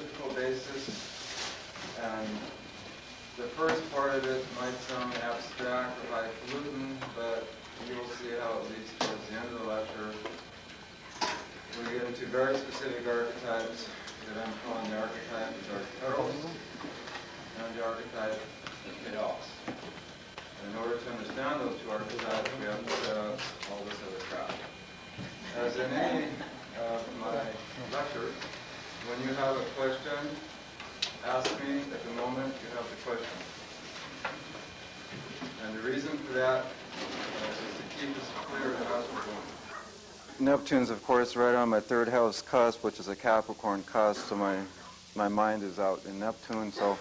scientific basis, and the first part of it might sound abstract or highfalutin, but you'll see how it leads towards the end of the lecture. We get into very specific archetypes that I'm calling the archetype of Eros and the archetype of Eros. In order to understand those two archetypes, we have to set up all this other crap. As in any of my lectures, when you have a question, ask me at the moment you have the question. And the reason for that is to keep us clear of how we're going. Neptune's, of course, right on my third house cusp, which is a Capricorn cusp, so my mind is out in Neptune. So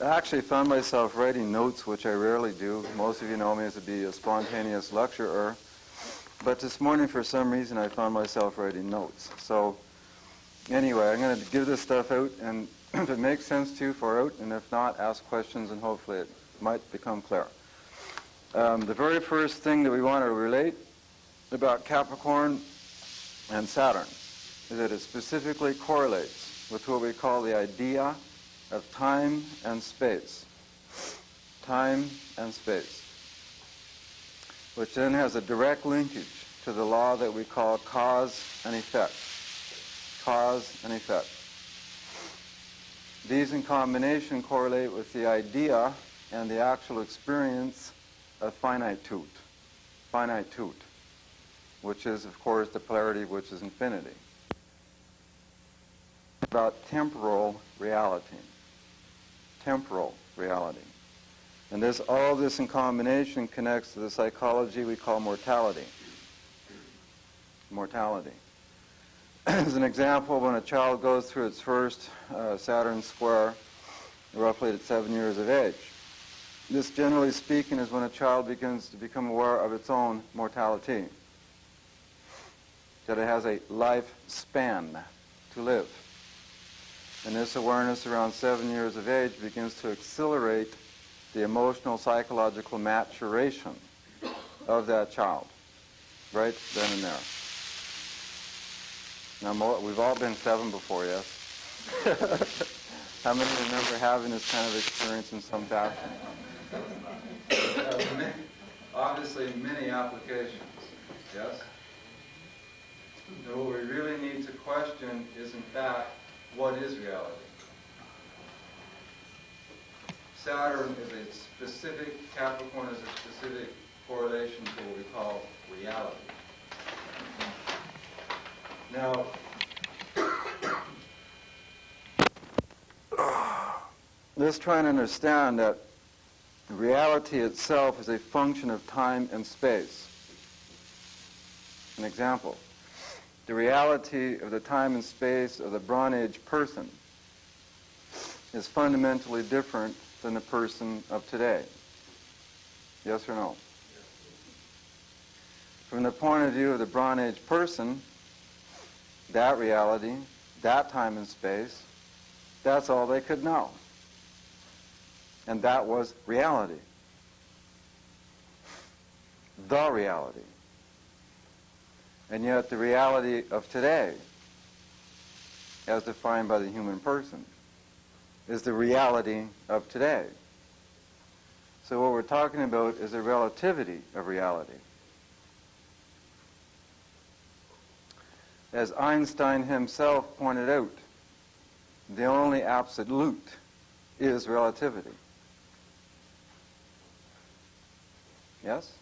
I actually found myself writing notes, which I rarely do. Most of you know me as to be a spontaneous lecturer. But this morning, for some reason, I found myself writing notes. So anyway, I'm going to give this stuff out, and if it makes sense to you, for out, and if not, ask questions, and hopefully it might become clear. The very first thing that we want to relate about Capricorn and Saturn is that it specifically correlates with what we call the idea of time and space. Time and space. Which then has a direct linkage to the law that we call cause and effect. Cause and effect. These in combination correlate with the idea and the actual experience of finitude. Finitude, which is, of course, the polarity which is infinity. About temporal reality. Temporal reality. And all this in combination connects to the psychology we call mortality. Mortality. As an example, when a child goes through its first Saturn square, roughly at 7 years of age, this, generally speaking, is when a child begins to become aware of its own mortality, that it has a lifespan to live. And this awareness around 7 years of age begins to accelerate the emotional, psychological maturation of that child, right then and there. Now, we've all been 7 before, yes? How many remember having this kind of experience in some fashion? Obviously, many applications, yes? So what we really need to question is, in fact, what is reality? Saturn is a specific, Capricorn is a specific correlation to what we call reality. Now, let's try and understand that reality itself is a function of time and space. An example. The reality of the time and space of the Bronze Age person is fundamentally different than the person of today. Yes or no? From the point of view of the Bronze Age person, that reality, that time and space, that's all they could know. And that was reality. The reality. And yet the reality of today, as defined by the human person, is the reality of today. So what we're talking about is a relativity of reality. As Einstein himself pointed out, the only absolute is relativity. Yes?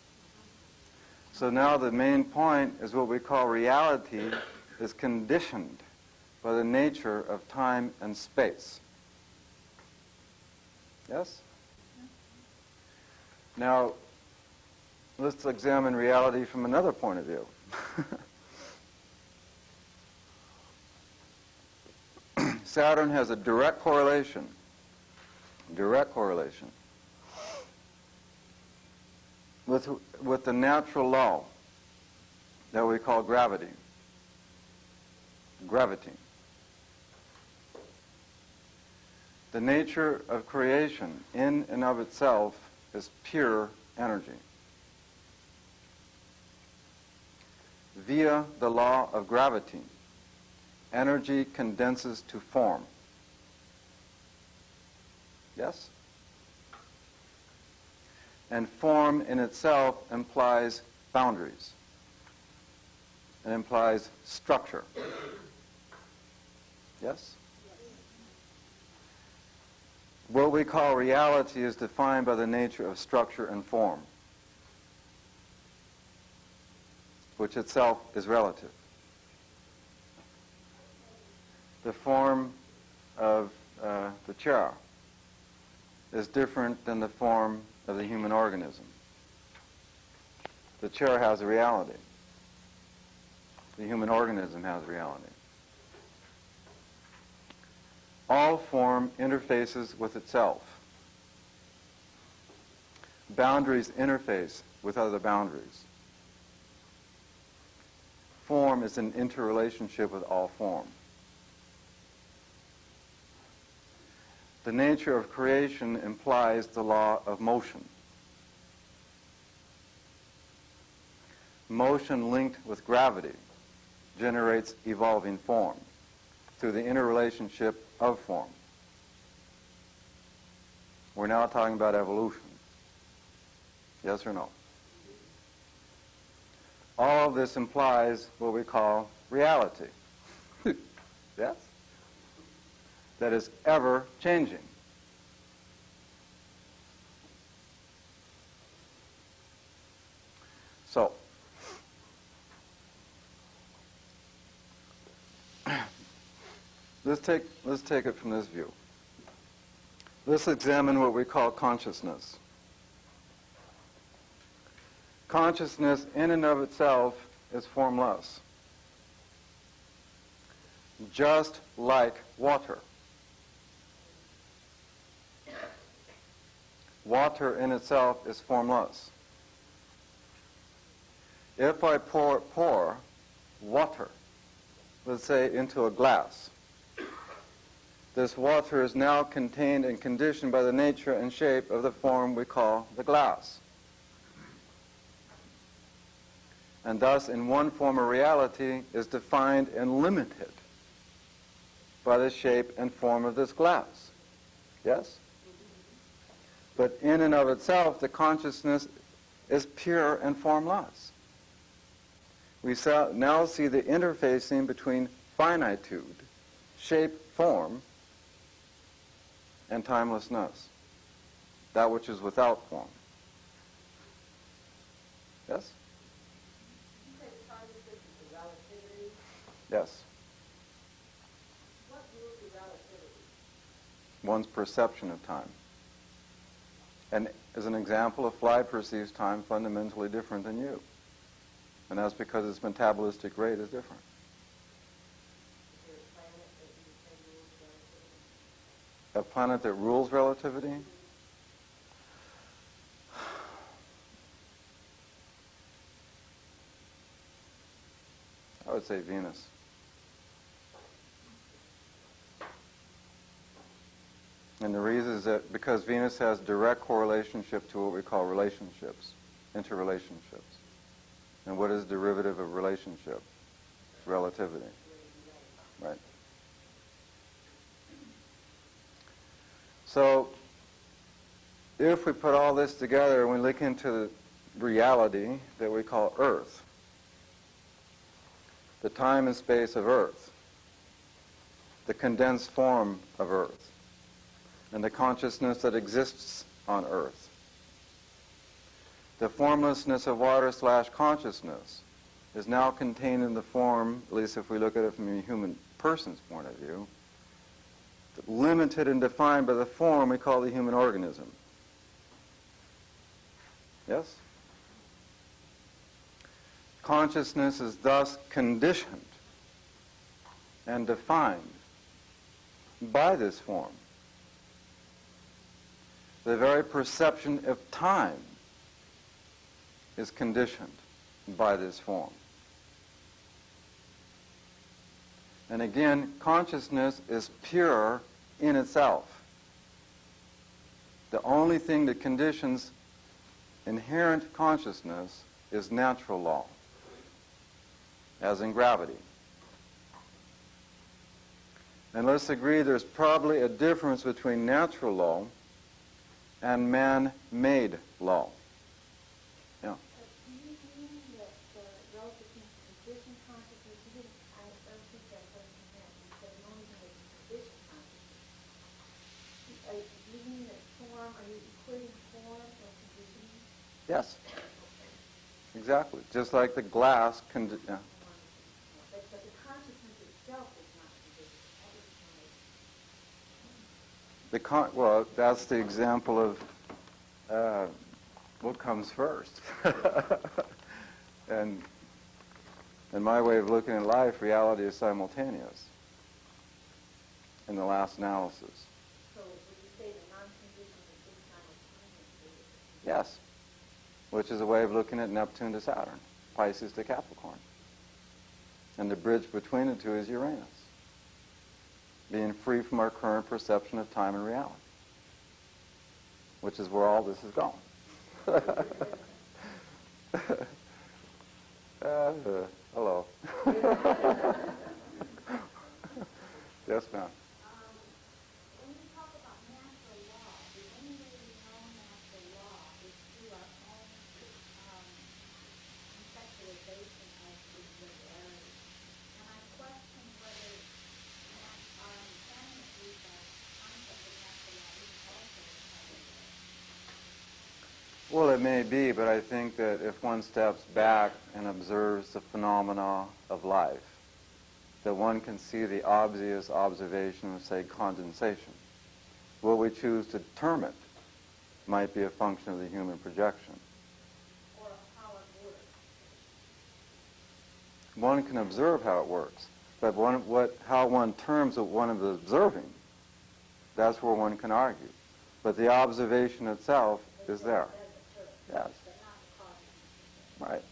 So now the main point is what we call reality is conditioned by the nature of time and space. Yes? Now, let's examine reality from another point of view. Saturn has a direct correlation with the natural law that we call gravity. Gravity. The nature of creation in and of itself is pure energy. Via the law of gravity, energy condenses to form. Yes? And form in itself implies boundaries. It implies structure. Yes? What we call reality is defined by the nature of structure and form, which itself is relative. The form of the chair is different than the form of the human organism. The chair has a reality. The human organism has reality. All form interfaces with itself. Boundaries interface with other boundaries. Form is an interrelationship with all form. The nature of creation implies the law of motion. Motion linked with gravity generates evolving form through the interrelationship of form. We're now talking about evolution. Yes or no? All of this implies what we call reality. Yes? That is ever changing. So, let's take it from this view. Let's examine what we call consciousness. Consciousness in and of itself is formless, just like water. Water in itself is formless. If I pour water, let's say, into a glass, this water is now contained and conditioned by the nature and shape of the form we call the glass. And thus, in one form of reality, is defined and limited by the shape and form of this glass. Yes? But in and of itself, the consciousness is pure and formless. We now see the interfacing between finitude, shape, form, and timelessness, that which is without form. Yes? You said consciousness is relativity. Yes. What rules the relativity? One's perception of time. And as an example, a fly perceives time fundamentally different than you. And that's because its metabolistic rate is different. Is there a planet that you say rules relativity? A planet that rules relativity? I would say Venus. And the reason is that because Venus has direct correlationship to what we call relationships, interrelationships. And what is derivative of relationship? Relativity. Right. So, if we put all this together and we look into the reality that we call Earth, the time and space of Earth, the condensed form of Earth, and the consciousness that exists on Earth, the formlessness of water/consciousness is now contained in the form, at least if we look at it from a human person's point of view, limited and defined by the form we call the human organism. Yes? Consciousness is thus conditioned and defined by this form. The very perception of time is conditioned by this form. And again, consciousness is pure in itself. The only thing that conditions inherent consciousness is natural law, as in gravity. And let's agree there's probably a difference between natural law and man-made law. Yeah. Do you mean that relative to conditioned consciousness, you didn't, I don't think that's what you meant. You said the only thing that's conditioned consciousness. Do you mean that form, are you equating form or conditioning? Yes. Exactly. Just like the glass can. Yeah. But the consciousness itself is not conditioned. That was my... Well, that's the example of what comes first. And in my way of looking at life, reality is simultaneous in the last analysis. So would you say the non-conditioned is simultaneously? Yes. Which is a way of looking at Neptune to Saturn, Pisces to Capricorn. And the bridge between the two is Uranus, being free from our current perception of time and reality, which is where all this is going. Hello. Yes, ma'am. When you talk about natural law, the only way we know natural law is through our own conceptualization of its regularity. And I question whether our understanding of these concept of natural law is also irregular. Well, it may be, but I think that if one steps back and observes the phenomena of life, that one can see the obvious observation of, say, condensation. What we choose to term it might be a function of the human projection. Or how it works. One can observe how it works, but how one terms what one is observing, that's where one can argue. But the observation itself is there. Yes. Right.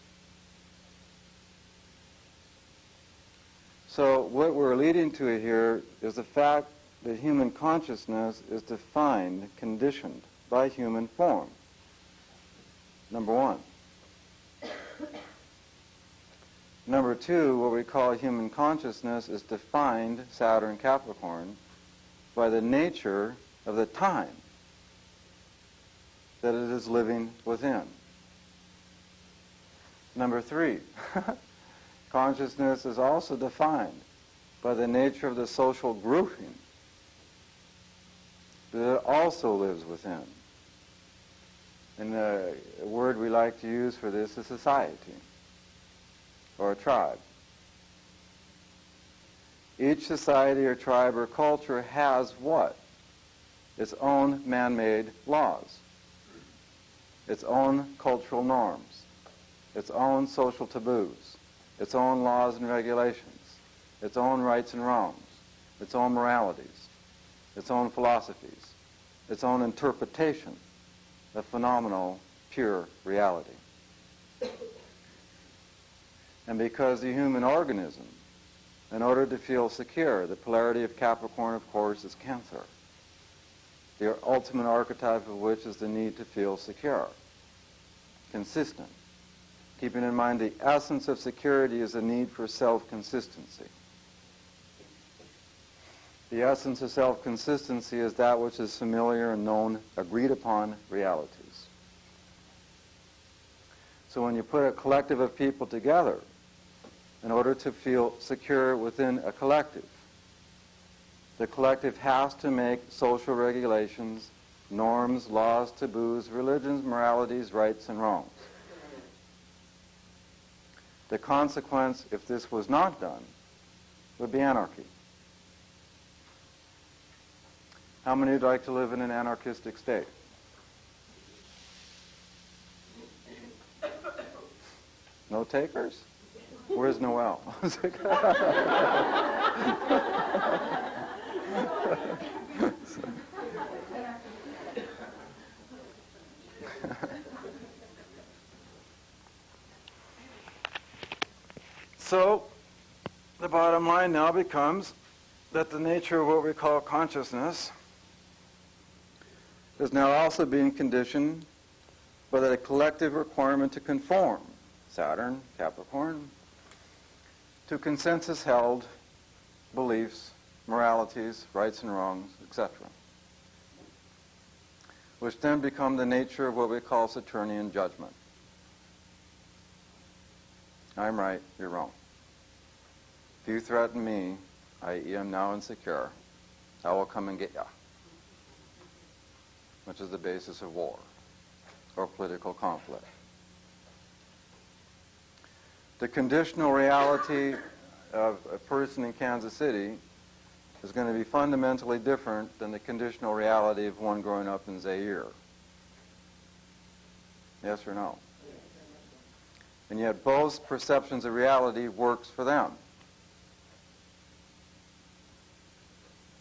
So what we're leading to here is the fact that human consciousness is defined, conditioned by human form. Number one. Number two, what we call human consciousness is defined, Saturn, Capricorn, by the nature of the time that it is living within. Number three, consciousness is also defined by the nature of the social grouping that it also lives within. And the word we like to use for this is society, or a tribe. Each society or tribe or culture has what? Its own man-made laws, its own cultural norms, its own social taboos, its own laws and regulations, its own rights and wrongs, its own moralities, its own philosophies, its own interpretation of phenomenal, pure reality. And because the human organism, in order to feel secure, the polarity of Capricorn, of course, is Cancer, the ultimate archetype of which is the need to feel secure, consistent. Keeping in mind the essence of security is the need for self-consistency. The essence of self-consistency is that which is familiar and known, agreed upon realities. So when you put a collective of people together, in order to feel secure within a collective, the collective has to make social regulations, norms, laws, taboos, religions, moralities, rights, and wrongs. The consequence, if this was not done, would be anarchy. How many would like to live in an anarchistic state? No takers? Where's Noel? So, the bottom line now becomes that the nature of what we call consciousness is now also being conditioned by the collective requirement to conform, Saturn, Capricorn, to consensus-held beliefs, moralities, rights and wrongs, etc. which then become the nature of what we call Saturnian judgment. I'm right, you're wrong. If you threaten me, i.e. I'm now insecure, I will come and get you, which is the basis of war or political conflict. The conditional reality of a person in Kansas City is going to be fundamentally different than the conditional reality of one growing up in Zaire. Yes or no? And yet both perceptions of reality works for them.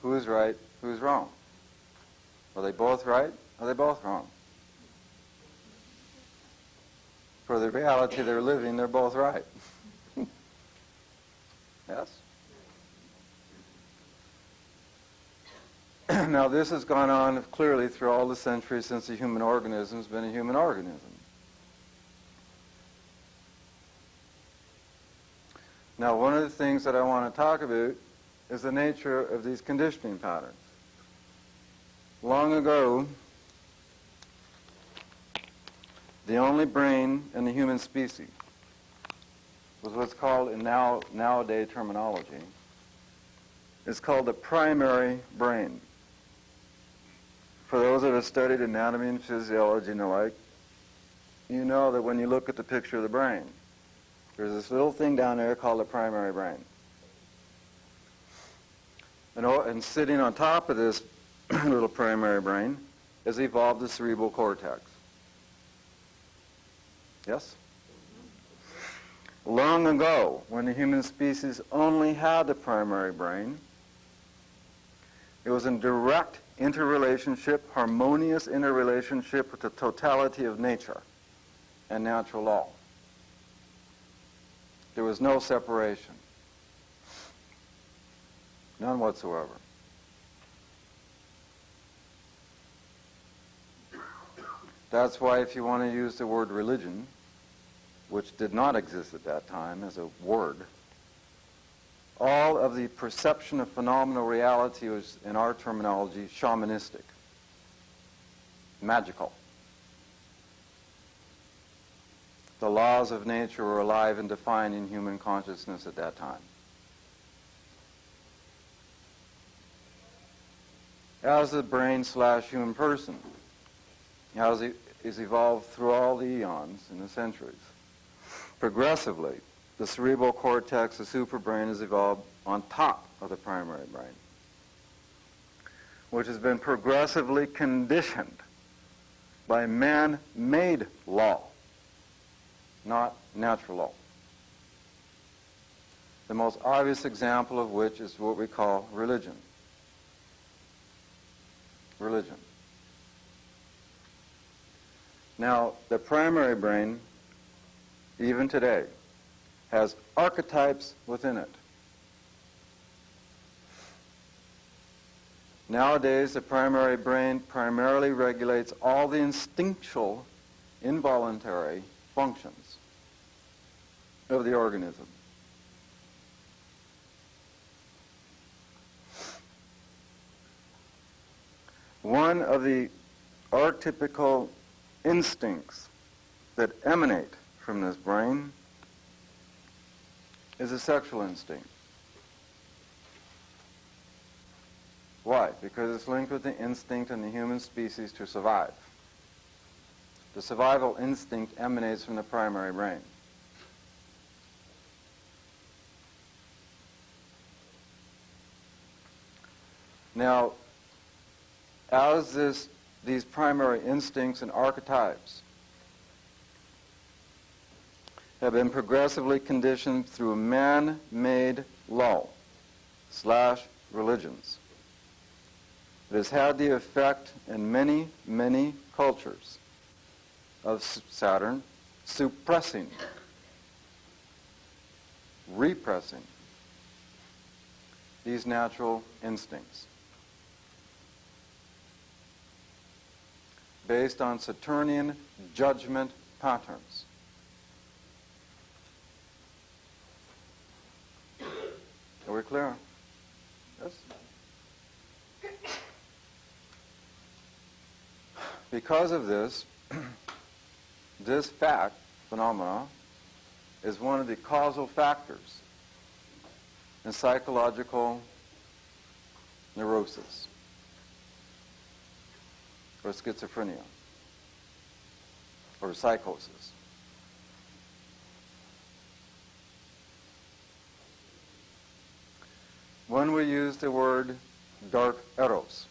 Who's right? Who's wrong? Are they both right? Are they both wrong? For the reality they're living, they're both right. Yes? Now this has gone on clearly through all the centuries since the human organism has been a human organism. Now one of the things that I want to talk about is the nature of these conditioning patterns. Long ago, the only brain in the human species was what's called, in nowadays terminology, is called the primary brain. For those that have studied anatomy and physiology and the like, you know that when you look at the picture of the brain, there's this little thing down there called the primary brain. And sitting on top of this little primary brain has evolved the cerebral cortex. Yes? Long ago, when the human species only had the primary brain, it was in direct interrelationship, harmonious interrelationship with the totality of nature and natural law. There was no separation. None whatsoever. That's why if you want to use the word religion, which did not exist at that time as a word, all of the perception of phenomenal reality was, in our terminology, shamanistic, magical. The laws of nature were alive and defined in human consciousness at that time. As the brain/human person, as it is evolved through all the eons and the centuries, progressively, the cerebral cortex, the superbrain, has evolved on top of the primary brain, which has been progressively conditioned by man-made law, not natural law. The most obvious example of which is what we call religion. Religion. Now, the primary brain, even today, has archetypes within it. Nowadays, the primary brain primarily regulates all the instinctual, involuntary functions of the organism. One of the archetypical instincts that emanate from this brain is a sexual instinct. Why? Because it's linked with the instinct in the human species to survive. The survival instinct emanates from the primary brain. Now, as these primary instincts and archetypes have been progressively conditioned through man-made law/religions, it has had the effect in many, many cultures of Saturn suppressing, repressing these natural instincts based on Saturnian judgment patterns. Are we clear? Yes? Because of this, this fact, phenomena, is one of the causal factors in psychological neurosis or schizophrenia or psychosis. When we use the word dark Eros,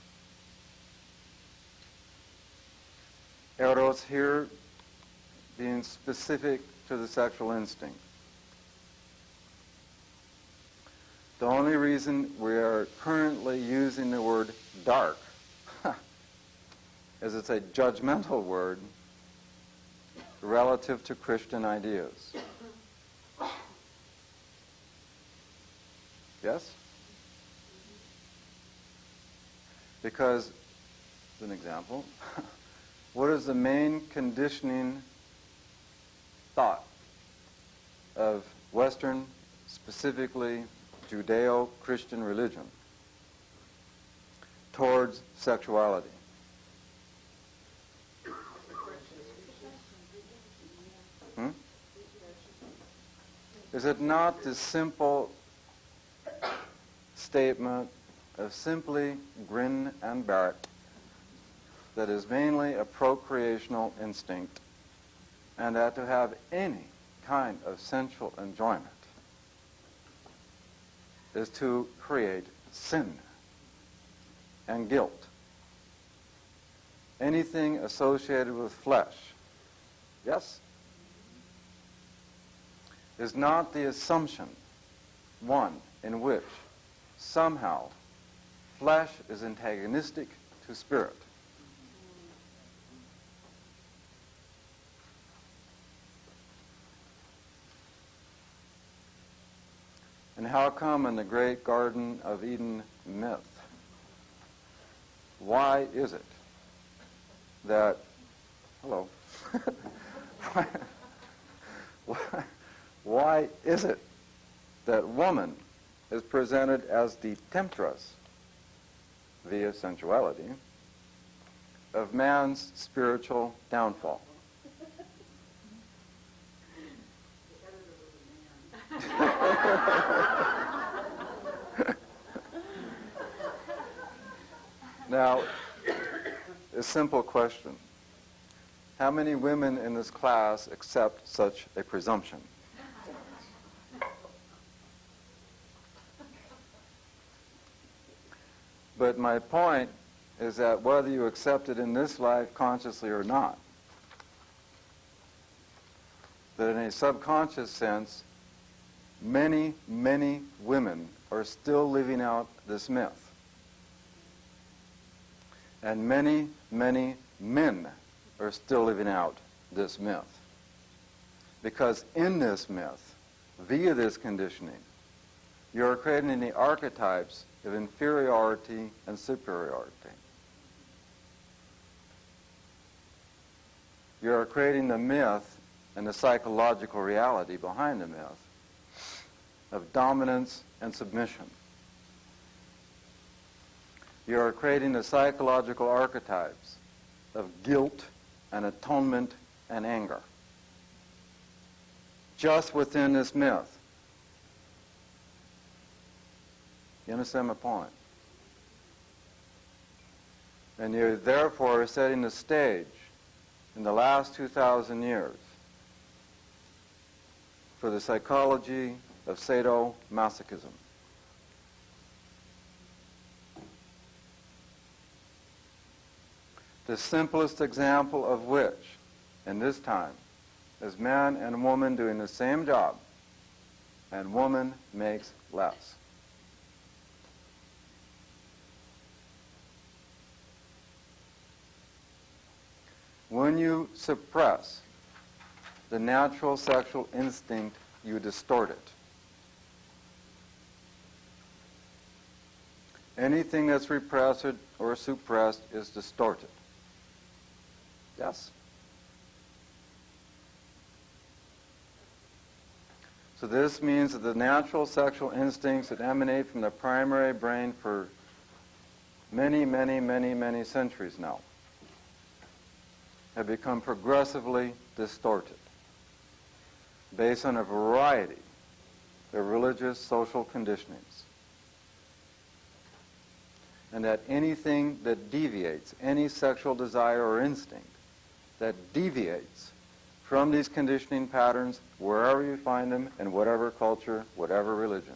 Eros here being specific to the sexual instinct. The only reason we are currently using the word dark is it's a judgmental word relative to Christian ideas. Yes? Because, as an example, what is the main conditioning thought of Western, specifically Judeo-Christian religion towards sexuality? Is it not the simple statement of simply grin and bear it that is mainly a procreational instinct, and that to have any kind of sensual enjoyment is to create sin and guilt? Anything associated with flesh, yes, is not the assumption one in which somehow flesh is antagonistic to spirit. And how come in the great Garden of Eden myth, why is it that, hello, why is it that woman is presented as the temptress via sensuality of man's spiritual downfall? Now, a simple question. How many women in this class accept such a presumption? But my point is that whether you accept it in this life consciously or not, that in a subconscious sense, many, many women are still living out this myth. And many, many men are still living out this myth. Because in this myth, via this conditioning, you are creating the archetypes of inferiority and superiority. You are creating the myth and the psychological reality behind the myth of dominance and submission. You are creating the psychological archetypes of guilt and atonement and anger. Just within this myth. You understand my point? And you therefore are setting the stage in the last 2,000 years for the psychology of sadomasochism. The simplest example of which, in this time, is man and woman doing the same job, and woman makes less. When you suppress the natural sexual instinct, you distort it. Anything that's repressed or suppressed is distorted. Yes? So this means that the natural sexual instincts that emanate from the primary brain for many, many, many, many centuries now have become progressively distorted based on a variety of religious, social conditionings. And that anything that deviates, any sexual desire or instinct that deviates from these conditioning patterns, wherever you find them, in whatever culture, whatever religion,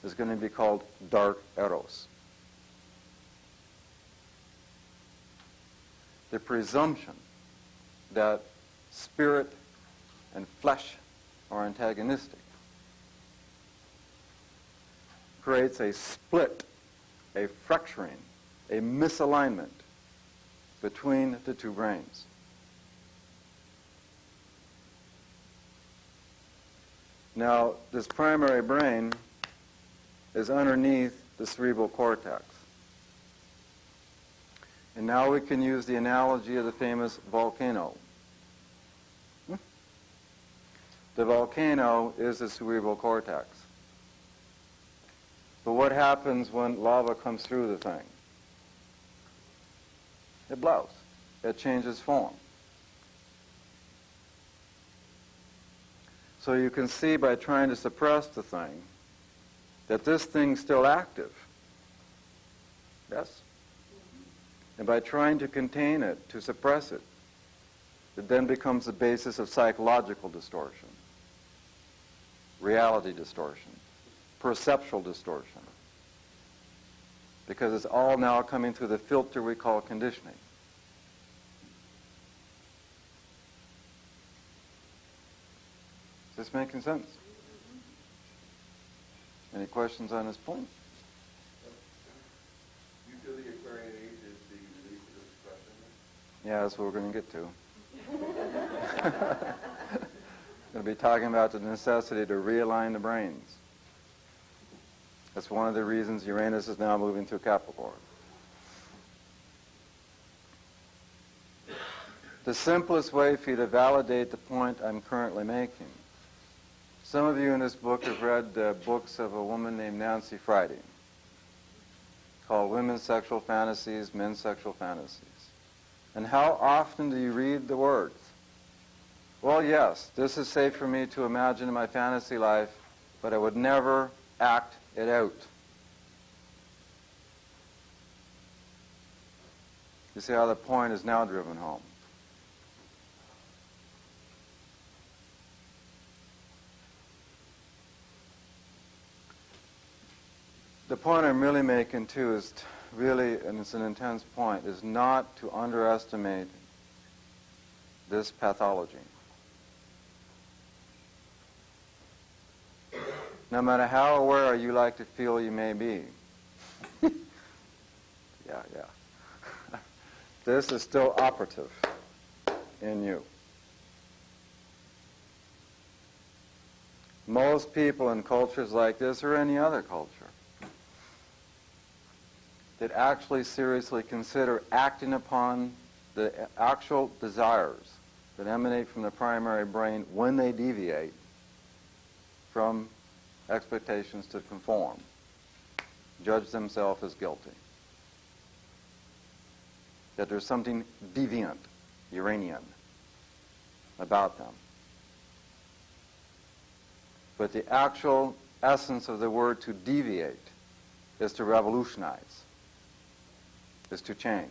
is going to be called dark Eros. The presumption that spirit and flesh are antagonistic creates a split, a fracturing, a misalignment between the two brains. Now, this primary brain is underneath the cerebral cortex. And now we can use the analogy of the famous volcano. The volcano is the cerebral cortex. But what happens when lava comes through the thing? It blows. It changes form. So you can see by trying to suppress the thing that this thing's still active. Yes? And by trying to contain it, to suppress it, it then becomes the basis of psychological distortion, reality distortion, perceptual distortion, because it's all now coming through the filter we call conditioning. Is this making sense? Any questions on this point? You feel the Aquarian age is the release of expression? Yeah, that's what we're going to get to. Going to be talking about the necessity to realign the brains. That's one of the reasons Uranus is now moving through Capricorn. The simplest way for you to validate the point I'm currently making. Some of you in this book have read books of a woman named Nancy Friday called Women's Sexual Fantasies, Men's Sexual Fantasies. And how often do you read the words? Well, yes, this is safe for me to imagine in my fantasy life, but I would never act it out. You see how the point is now driven home. The point I'm really making, too, is really, and it's an intense point, is not to underestimate this pathology. No matter how aware you like to feel you may be. Yeah. This is still operative in you. Most people in cultures like this, or any other culture, that actually seriously consider acting upon the actual desires that emanate from the primary brain when they deviate from expectations to conform, judge themselves as guilty. That there's something deviant, Uranian, about them. But the actual essence of the word to deviate is to revolutionize, is to change.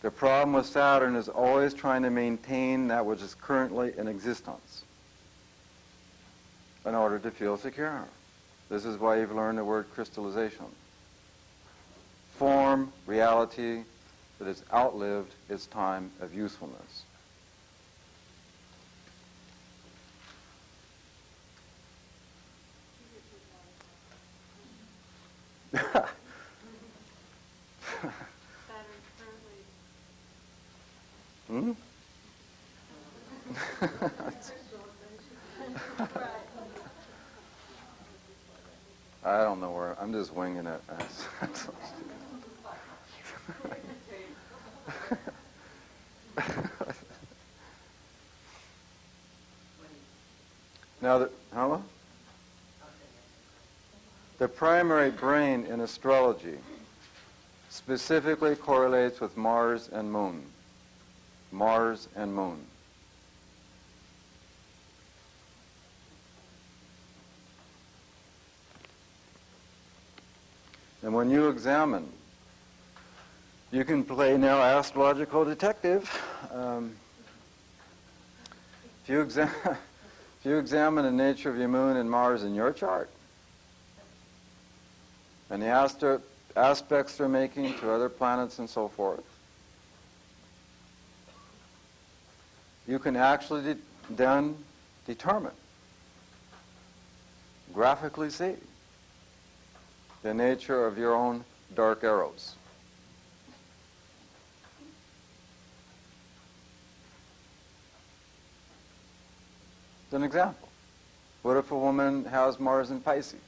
The problem with Saturn is always trying to maintain that which is currently in existence in order to feel secure. This is why you've learned the word crystallization. Form, reality that has outlived its time of usefulness. Hmm? I don't know where. I'm just winging it. Now, the primary brain in astrology specifically correlates with Mars and Moon. Mars and Moon. And when you examine, you can play now astrological detective. If you examine the nature of your Moon and Mars in your chart, and the aspects they're making to other planets and so forth, you can actually then determine, graphically see, the nature of your own dark Eros. As an example, what if a woman has Mars in Pisces?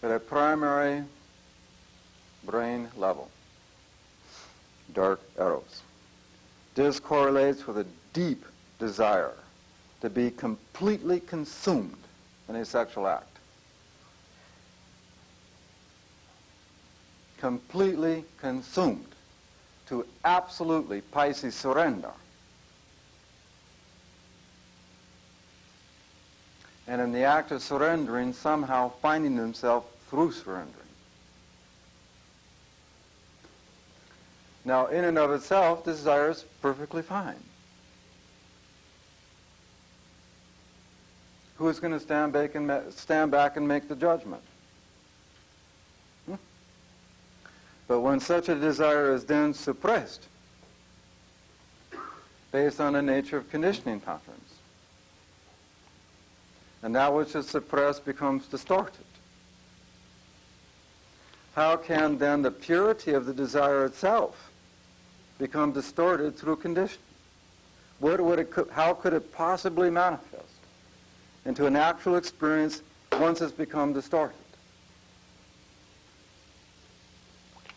At a primary brain level, dark Eros. This correlates with a deep desire to be completely consumed in a sexual act. Completely consumed, to absolutely Pisces surrender. And in the act of surrendering, somehow finding himself through surrendering. Now, in and of itself, this desire is perfectly fine. Who is going to stand back and make the judgment? But when such a desire is then suppressed, based on the nature of conditioning patterns, and that which is suppressed becomes distorted, how can then the purity of the desire itself become distorted through conditioning? How could it possibly manifest into an actual experience once it's become distorted?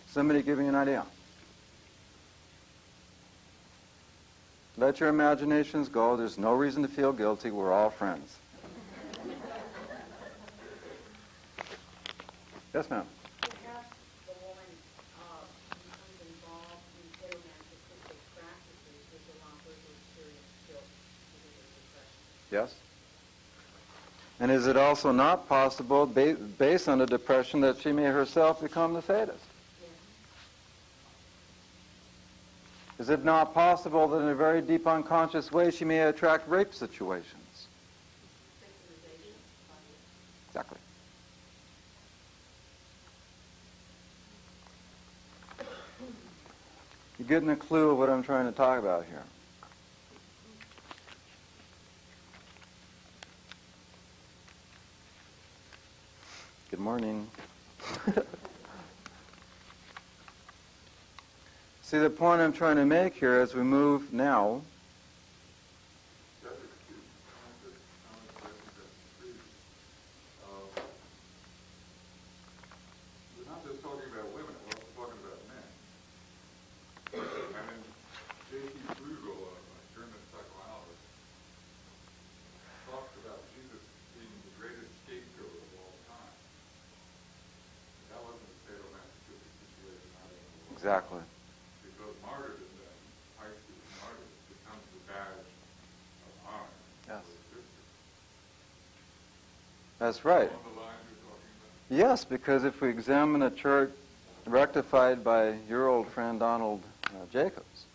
Somebody give me an idea. Let your imaginations go. There's no reason to feel guilty. We're all friends. Yes, ma'am. Perhaps the woman becomes involved in sadomasochistic practices which allow her to experience guilt because of depression. Yes. And is it also not possible, based on the depression, that she may herself become the sadist? Yes. Is it not possible that in a very deep unconscious way she may attract rape situations? Victimization. Exactly. You're getting a clue of what I'm trying to talk about here. Good morning. See, the point I'm trying to make here as we move now, We're not just talking about women, we're also talking about men. I mean, J.T. Flugel, a German psychoanalyst, talks about Jesus being the greatest scapegoat of all time. That wasn't a sadomasochistic situation either. exactly. Because martyrdom then, Pisces martyrdom, becomes the badge of honor. Yes. For a sister. That's right. On the lines you're talking about? Yes, because if we examine a chart rectified by your old friend Donald Jacobs,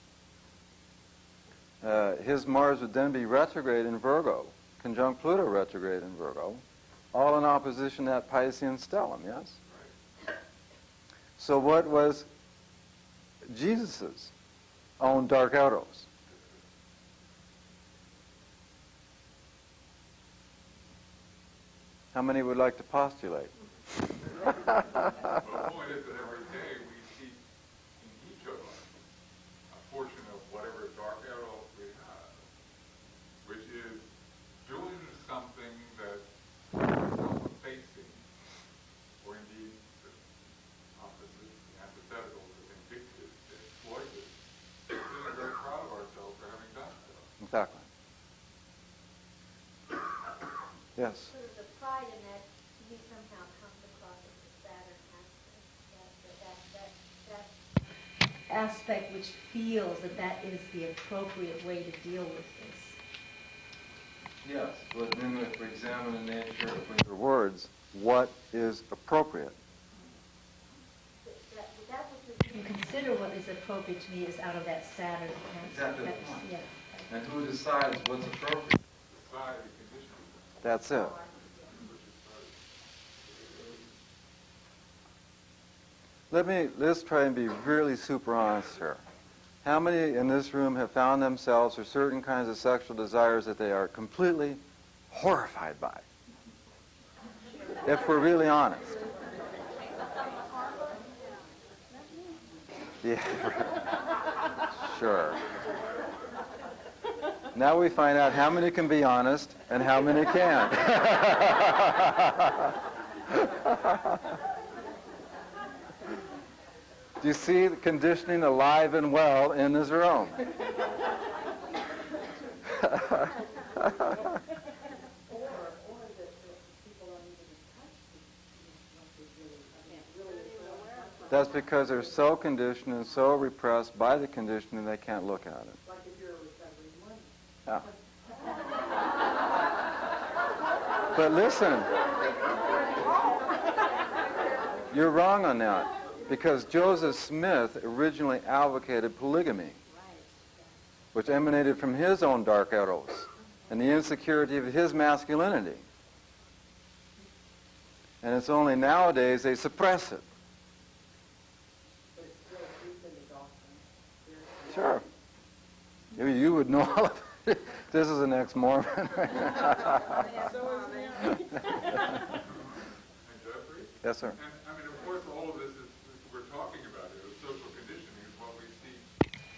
his Mars would then be retrograde in Virgo, conjunct Pluto retrograde in Virgo, all in opposition to that Piscean stellium, yes? Right. So what was Jesus' own dark Eros? How many would like to postulate? The point is that every day we see in each of us a portion of whatever dark arrow we have, which is doing something that self-effacing, or indeed the opposite, the antithetical, the vindictive, the exploitive. We're very proud of ourselves for having done so. Exactly. Yes. Sort of the pride in that to me somehow comes across as the aspect which feels that that is the appropriate way to deal with this. Yes, but then if we examine the nature of the words, what is appropriate? You consider what is appropriate to me is out of that Saturn. Exactly the That's, point. yeah. And who decides what's appropriate? Society condition. That's it. Let's try and be really super honest here. How many in this room have found themselves with certain kinds of sexual desires that they are completely horrified by? If we're really honest. Yeah, sure. Now we find out how many can be honest and how many can't. Do you see the conditioning alive and well in this room? That's because they're so conditioned and so repressed by the conditioning they can't look at it. Like if you're recovering money. Yeah. But listen, you're wrong on that, because Joseph Smith originally advocated polygamy, which emanated from his own dark Eros and the insecurity of his masculinity. And it's only nowadays they suppress it. But it's still deep in the doctrine. Sure. You would know all of it. This is an ex-Mormon. So is Mary. And Jeffrey? Yes, sir. And I mean, of course, all of this is we're talking about here. The social conditioning is what we see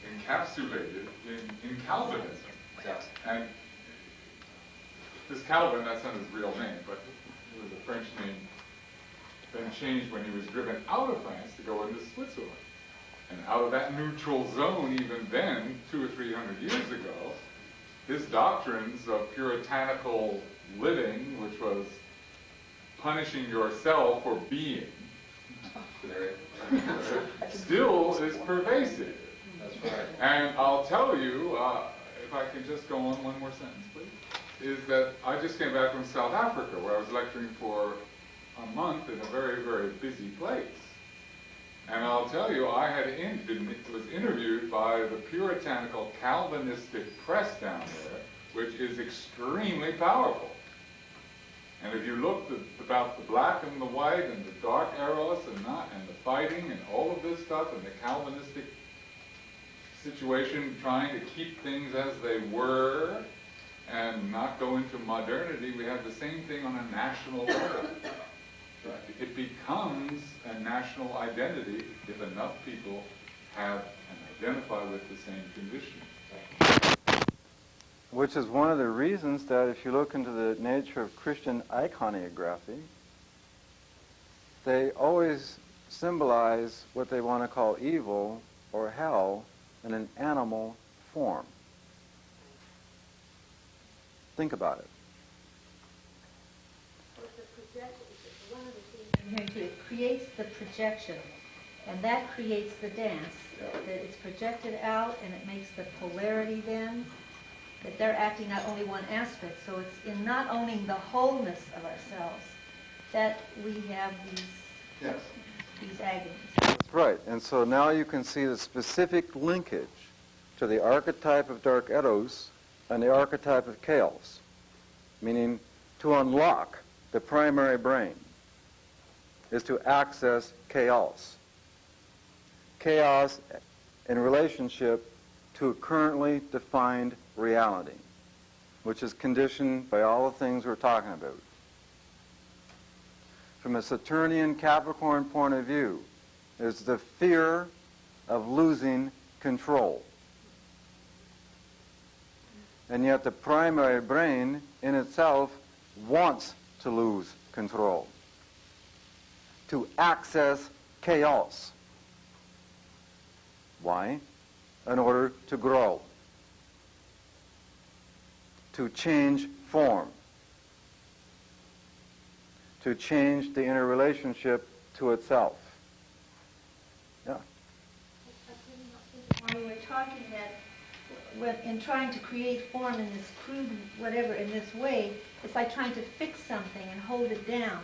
encapsulated in Calvinism. Yes. And this Calvin, that's not his real name, but it was a French name, then changed when he was driven out of France to go into Switzerland. And out of that neutral zone, even then, 200 or 300 years ago, his doctrines of puritanical living, which was punishing yourself for being, still is pervasive. That's right. And I'll tell you, if I can just go on one more sentence, please, is that I just came back from South Africa, where I was lecturing for a month in a very, very busy place. And I'll tell you, I was interviewed by the puritanical Calvinistic press down there, which is extremely powerful. And if you look about the black and the white and the dark Eros and the fighting and all of this stuff and the Calvinistic situation trying to keep things as they were and not go into modernity, we have the same thing on a national level. It becomes a national identity if enough people have and identify with the same condition. Which is one of the reasons that if you look into the nature of Christian iconography, they always symbolize what they want to call evil or hell in an animal form. Think about it. It creates the projection, and that creates the dance. That it's projected out, and it makes the polarity then, that they're acting out only one aspect. So it's in not owning the wholeness of ourselves that we have these agonies. That's right. And so now you can see the specific linkage to the archetype of dark Eros and the archetype of chaos, meaning to unlock the primary brain is to access chaos. Chaos in relationship to a currently defined reality, which is conditioned by all the things we're talking about. From a Saturnian Capricorn point of view, is the fear of losing control. And yet the primary brain in itself wants to lose control, to access chaos. Why? In order to grow, to change form, to change the interrelationship to itself. Yeah. I couldn't talking that when, in trying to create form in this crude whatever, in this way, it's like trying to fix something and hold it down,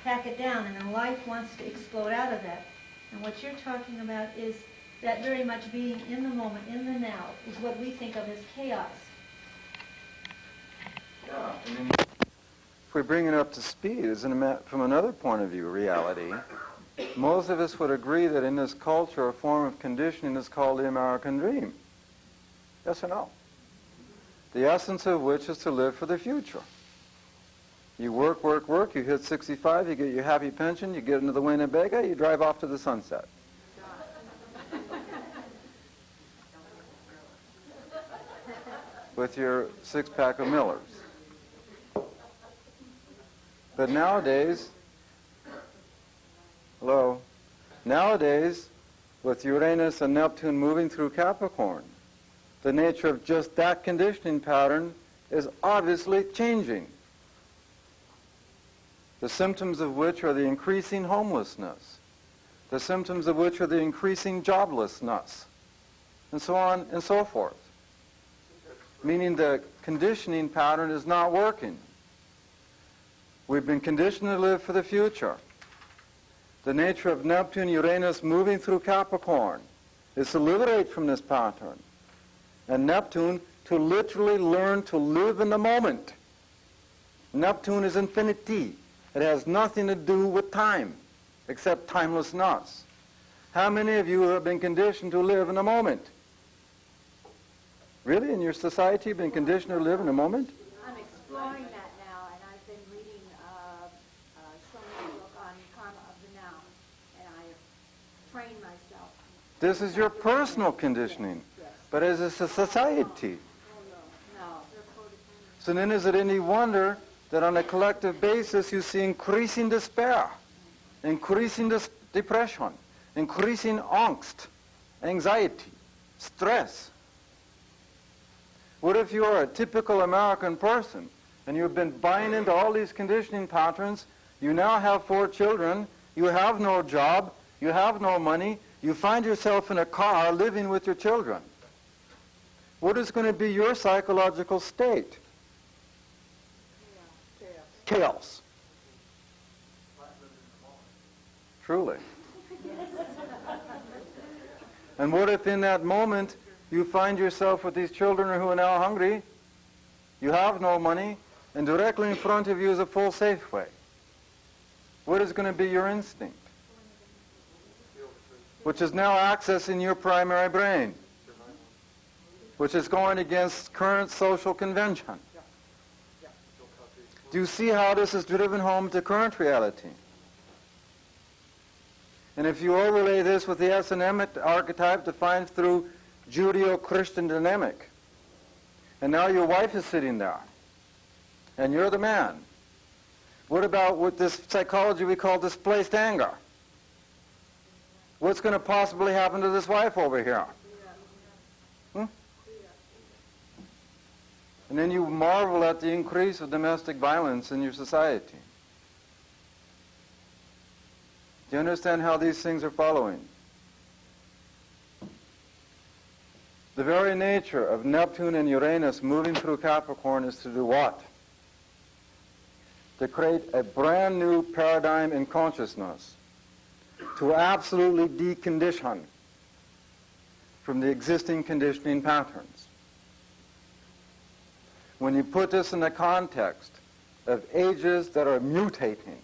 pack it down, and then life wants to explode out of that. And what you're talking about is that very much being in the moment, in the now, is what we think of as chaos. Yeah, I mean, if we bring it up to speed, from another point of view, reality, most of us would agree that in this culture, a form of conditioning is called the American dream. Yes or no? The essence of which is to live for the future. You work, work, work, you hit 65, you get your happy pension, you get into the Winnebago, you drive off to the sunset. With your six-pack of Millers. But nowadays, nowadays, with Uranus and Neptune moving through Capricorn, the nature of just that conditioning pattern is obviously changing. The symptoms of which are the increasing homelessness, the symptoms of which are the increasing joblessness, and so on and so forth. Meaning the conditioning pattern is not working. We've been conditioned to live for the future. The nature of Neptune, Uranus moving through Capricorn is to liberate from this pattern. And Neptune to literally learn to live in the moment. Neptune is infinity. It has nothing to do with time, except timelessness. How many of you have been conditioned to live in the moment? Really, in your society, you've been conditioned to live in the moment? I'm exploring that now, and I've been reading so many book on karma of the now, and I have trained myself. This is your personal conditioning, but as a society. No. So then is it any wonder that on a collective basis you see increasing despair, increasing depression, increasing angst, anxiety, stress? What if you are a typical American person and you've been buying into all these conditioning patterns, you now have 4 children, you have no job, you have no money, you find yourself in a car living with your children? What is going to be your psychological state? Chaos. Truly. And what if in that moment you find yourself with these children who are now hungry, you have no money, and directly in front of you is a full Safeway? What is going to be your instinct? Which is now accessing your primary brain, which is going against current social convention. Do you see how this is driven home to current reality? And if you overlay this with the S&M archetype defined through Judeo-Christian dynamic, and now your wife is sitting there, and you're the man, what about with this psychology we call displaced anger? What's going to possibly happen to this wife over here? And then you marvel at the increase of domestic violence in your society. Do you understand how these things are following? The very nature of Neptune and Uranus moving through Capricorn is to do what? To create a brand new paradigm in consciousness, to absolutely decondition from the existing conditioning patterns. When you put this in the context of ages that are mutating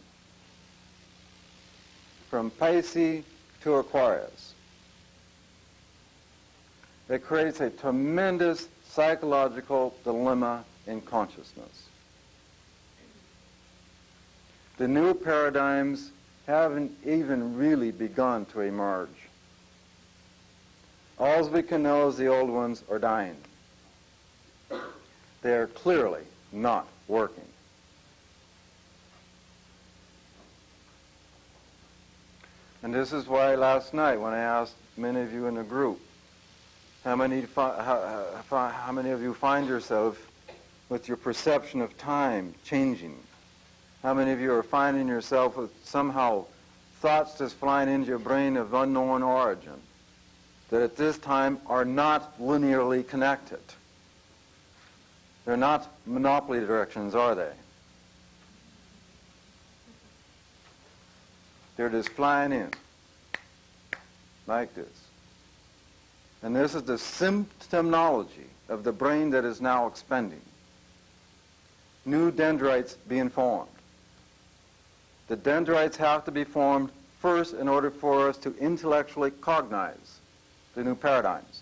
from Pisces to Aquarius, it creates a tremendous psychological dilemma in consciousness. The new paradigms haven't even really begun to emerge. All we can know is the old ones are dying. They are clearly not working. And this is why last night when I asked many of you in the group, how many of you find yourself with your perception of time changing? How many of you are finding yourself with somehow thoughts just flying into your brain of unknown origin? that at this time are not linearly connected. They're not monopoly directions, are they? They're just flying in, like this. And this is the symptomology of the brain that is now expanding. New dendrites being formed. The dendrites have to be formed first in order for us to intellectually cognize the new paradigms.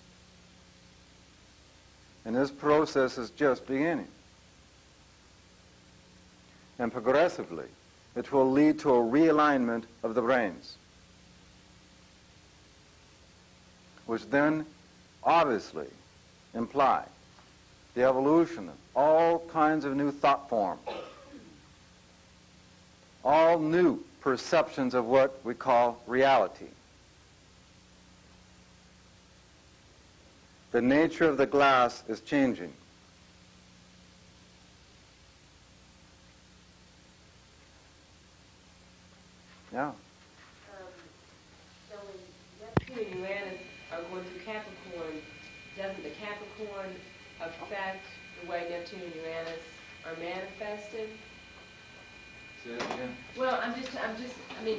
And this process is just beginning. And progressively, it will lead to a realignment of the brains, which then obviously imply the evolution of all kinds of new thought forms, all new perceptions of what we call reality. The nature of the glass is changing. Yeah. So when Neptune and Uranus are going through Capricorn, doesn't the Capricorn affect the way Neptune and Uranus are manifested? Say it again. Well, I mean,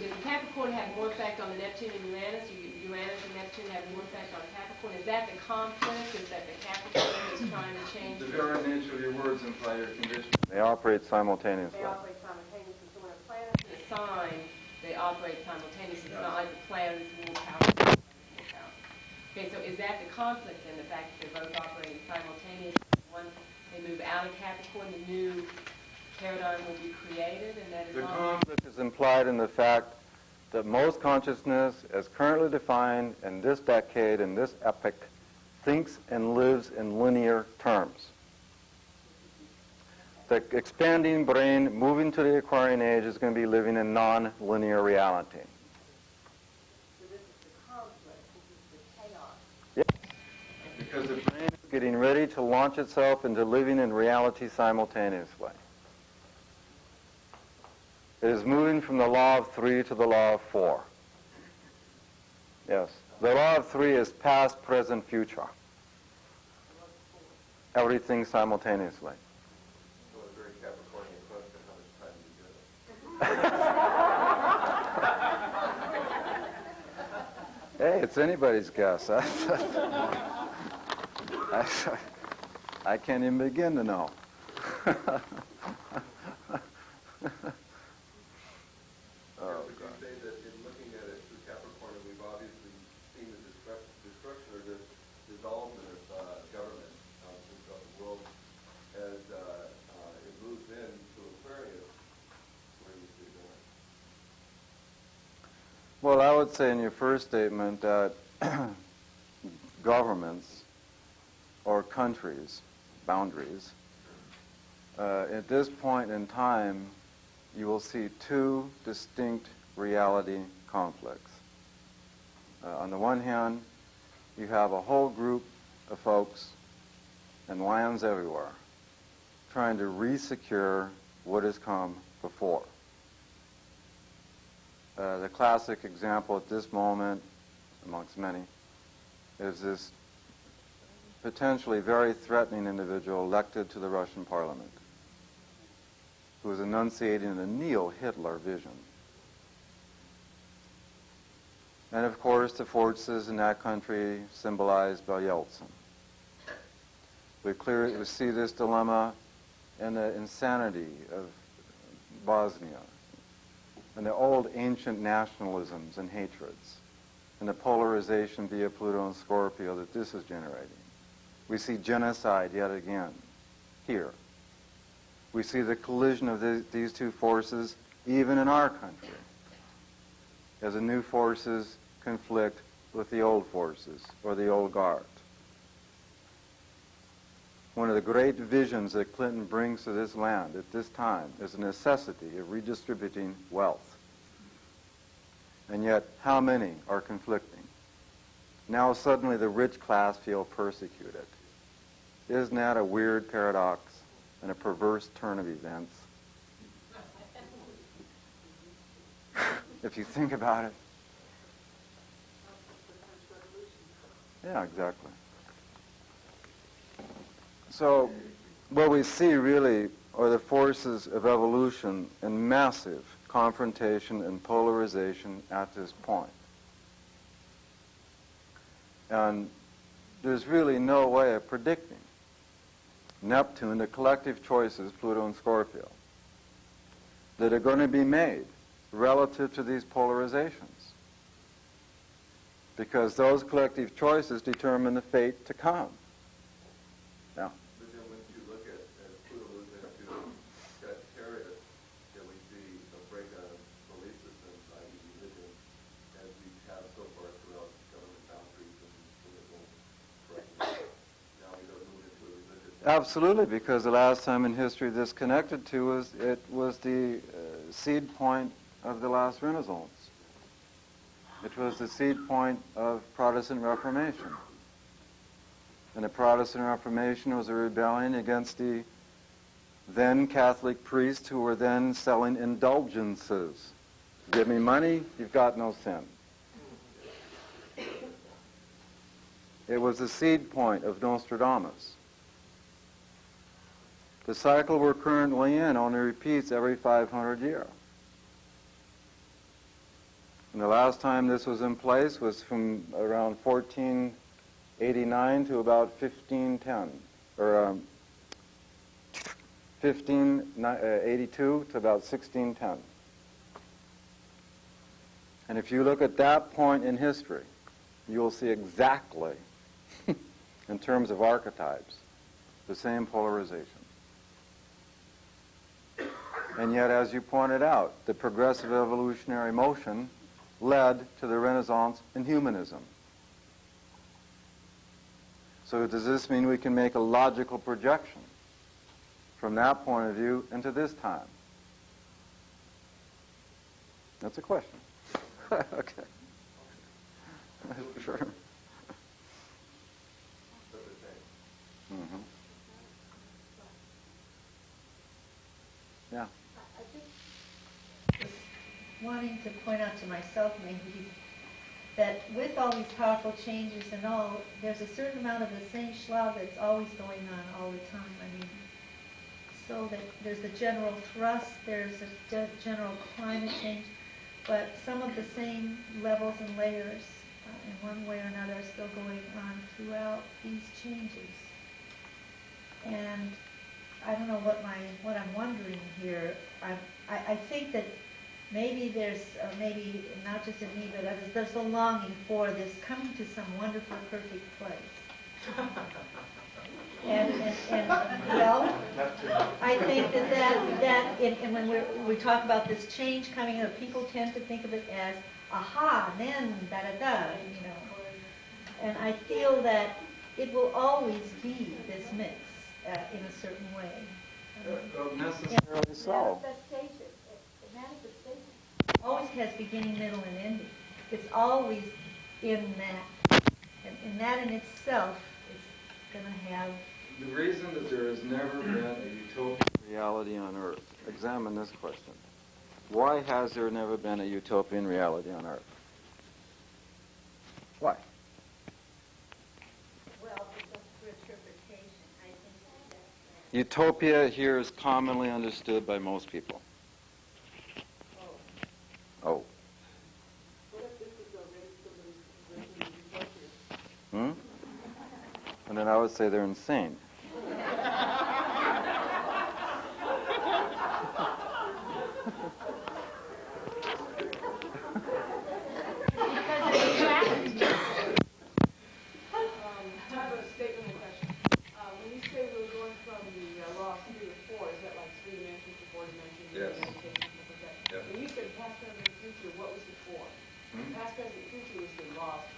does Capricorn have more effect on the Neptune and Uranus? Uranus and Neptune have more effect on Capricorn? Is that the conflict? Is that the Capricorn is trying to change? The very nature of your words imply your condition. They operate simultaneously. They operate simultaneously. So when a planet is a sign, they operate simultaneously. It's not like the planets more powerful. Okay, so is that the conflict in the fact that they're both operating simultaneously? One, they move out of Capricorn, the new paradigm will be created, and that is The all. conflict is implied in the fact that most consciousness, as currently defined in this decade, in this epoch, thinks and lives in linear terms. The expanding brain moving to the Aquarian age is going to be living in non-linear reality. So this is the conflict, this is the chaos. Yes. Because the brain is getting ready to launch itself into living in reality simultaneously. It is moving from the law of 3 to the law of 4. Yes. The law of 3 is past, present, future. Everything simultaneously. So a very Capricornian question, how much time do you get? Hey, it's anybody's guess. I can't even begin to know. Would you say that in looking at it through Capricorn, we've obviously seen the destruction or the dissolvement of government throughout the world as it moves into Aquarius, where you see it going? Well, I would say in your first statement that governments or countries, boundaries, at this point in time, you will see two distinct reality conflicts. On the one hand, you have a whole group of folks and lands everywhere trying to re-secure what has come before. The classic example at this moment, amongst many, is this potentially very threatening individual elected to the Russian parliament, who is enunciating a neo-Hitler vision. And of course, the forces in that country symbolized by Yeltsin. We see this dilemma in the insanity of Bosnia, and the old ancient nationalisms and hatreds, and the polarization via Pluto and Scorpio that this is generating. We see genocide yet again here. We see the collision of these two forces even in our country, as the new forces conflict with the old forces, or the old guard. One of the great visions that Clinton brings to this land at this time is the necessity of redistributing wealth. And yet, how many are conflicting? Now suddenly the rich class feel persecuted. Isn't that a weird paradox and a perverse turn of events? If you think about it. Yeah, exactly. So what we see really are the forces of evolution in massive confrontation and polarization at this point. And there's really no way of predicting Neptune, the collective choices, Pluto and Scorpio, that are going to be made relative to these polarizations. Because those collective choices determine the fate to come. Yeah. But then once you look at as Pluto moves into Sagittarius, then we see a breakdown of belief systems, i.e. religion, as we have so far throughout government boundaries and political correctness. Now we don't move into a religious. Absolutely, because the last time in history this connected to was the seed point of the last Renaissance. It was the seed point of Protestant Reformation. And the Protestant Reformation was a rebellion against the then Catholic priests who were then selling indulgences. Give me money, you've got no sin. It was the seed point of Nostradamus. The cycle we're currently in only repeats every 500 years. And the last time this was in place was from around 1489 to about 1510, or 1582 to about 1610. And if you look at that point in history, you'll see exactly, in terms of archetypes, the same polarization. And yet, as you pointed out, the progressive evolutionary motion led to the Renaissance in humanism. So does this mean we can make a logical projection from that point of view into this time? That's a question. Okay. Sure. Mm-hmm. Yeah. I just was wanting to point out to myself maybe that with all these powerful changes and all, there's a certain amount of the same schlag that's always going on all the time. I mean, so that there's the general thrust, there's a general climate change, but some of the same levels and layers in one way or another are still going on throughout these changes. And I don't know what I'm wondering here. I think that maybe there's, maybe not just in me, but others, there's a longing for this coming to some wonderful, perfect place. And well, I think and when we talk about this change coming up, people tend to think of it as, aha, then, da-da-da, you know. And I feel that it will always be this mix in a certain way. Necessarily so. Manifestation. Always has beginning, middle, and ending. It's always in that. And that in itself is going to have... The reason that there has never been a utopian reality on Earth, examine this question. Why has there never been a utopian reality on Earth? Why? Well, it's up for interpretation. I think that's... Utopia here is commonly understood by most people. Oh. Hmm? And then I would say they're insane.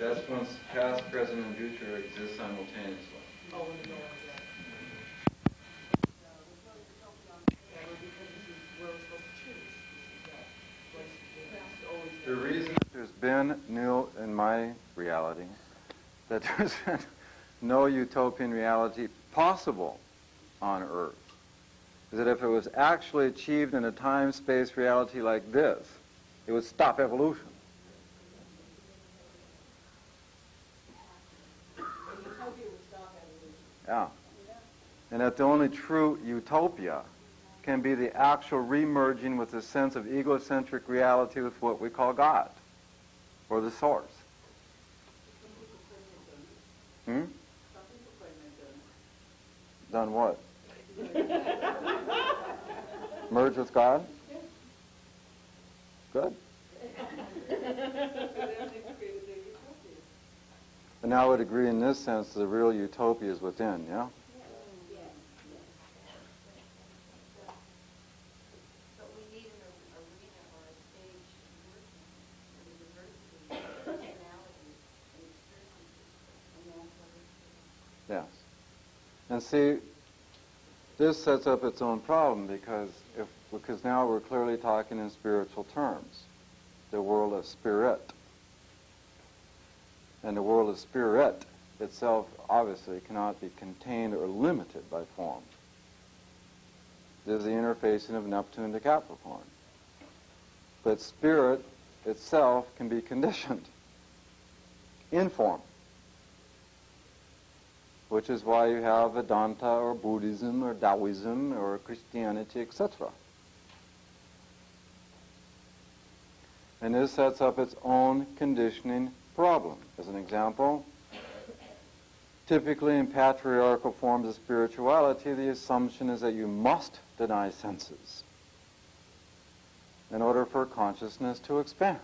That's when past, present, and future exist simultaneously. Oh, the reason there's been in my reality, that there's been no utopian reality possible on Earth, is that if it was actually achieved in a time-space reality like this, it would stop evolution. Yeah. And that the only true utopia can be the actual remerging with a sense of egocentric reality with what we call God, or the source. Hmm? Done what? Merge with God? Good. And I would agree in this sense the real utopia is within, yeah? But we need an arena or a stage working for the diversity of personalities and experiences, and that's what it's Yes. And see, this sets up its own problem because now we're clearly talking in spiritual terms, the world of spirit. And the world of spirit itself obviously cannot be contained or limited by form. This is the interfacing of Neptune to Capricorn. But spirit itself can be conditioned in form, which is why you have Vedanta or Buddhism or Taoism or Christianity, etc. And this sets up its own conditioning problem. As an example, typically in patriarchal forms of spirituality, the assumption is that you must deny senses in order for consciousness to expand.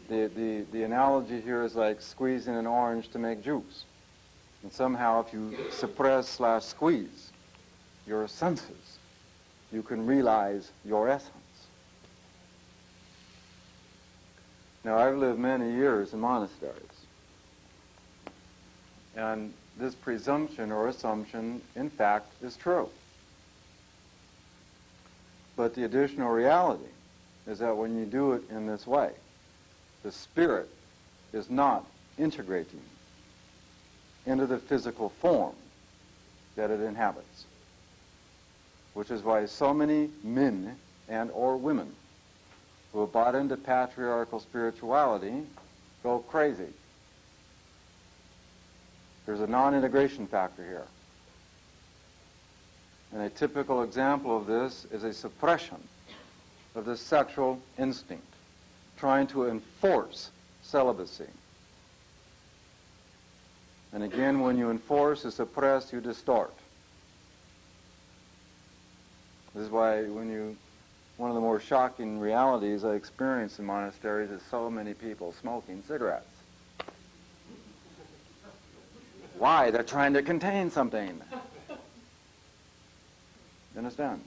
The analogy here is like squeezing an orange to make juice. And somehow if you suppress/squeeze your senses, you can realize your essence. Now, I've lived many years in monasteries. And this presumption or assumption, in fact, is true. But the additional reality is that when you do it in this way, the spirit is not integrating into the physical form that it inhabits. Which is why so many men and or women who have bought into patriarchal spirituality go crazy. There's a non-integration factor here. And a typical example of this is a suppression of the sexual instinct, trying to enforce celibacy. And again, when you enforce or suppress, you distort. This is why one of the more shocking realities I experience in monasteries is so many people smoking cigarettes. Why? They're trying to contain something. You understand?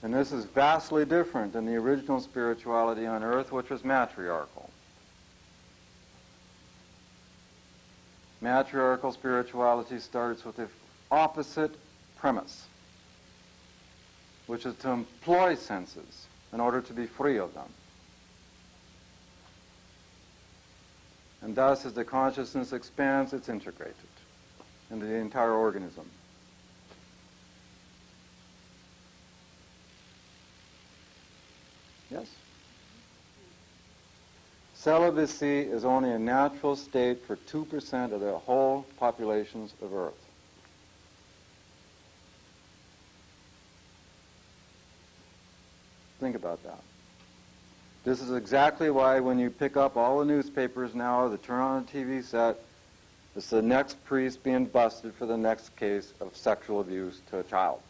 And this is vastly different than the original spirituality on earth, which was matriarchal. Matriarchal spirituality starts with the opposite premise, which is to employ senses in order to be free of them. And thus, as the consciousness expands, it's integrated into the entire organism. Yes? Celibacy is only a natural state for 2% of the whole populations of Earth. Think about that. This is exactly why when you pick up all the newspapers now, they turn on a TV set, it's the next priest being busted for the next case of sexual abuse to a child.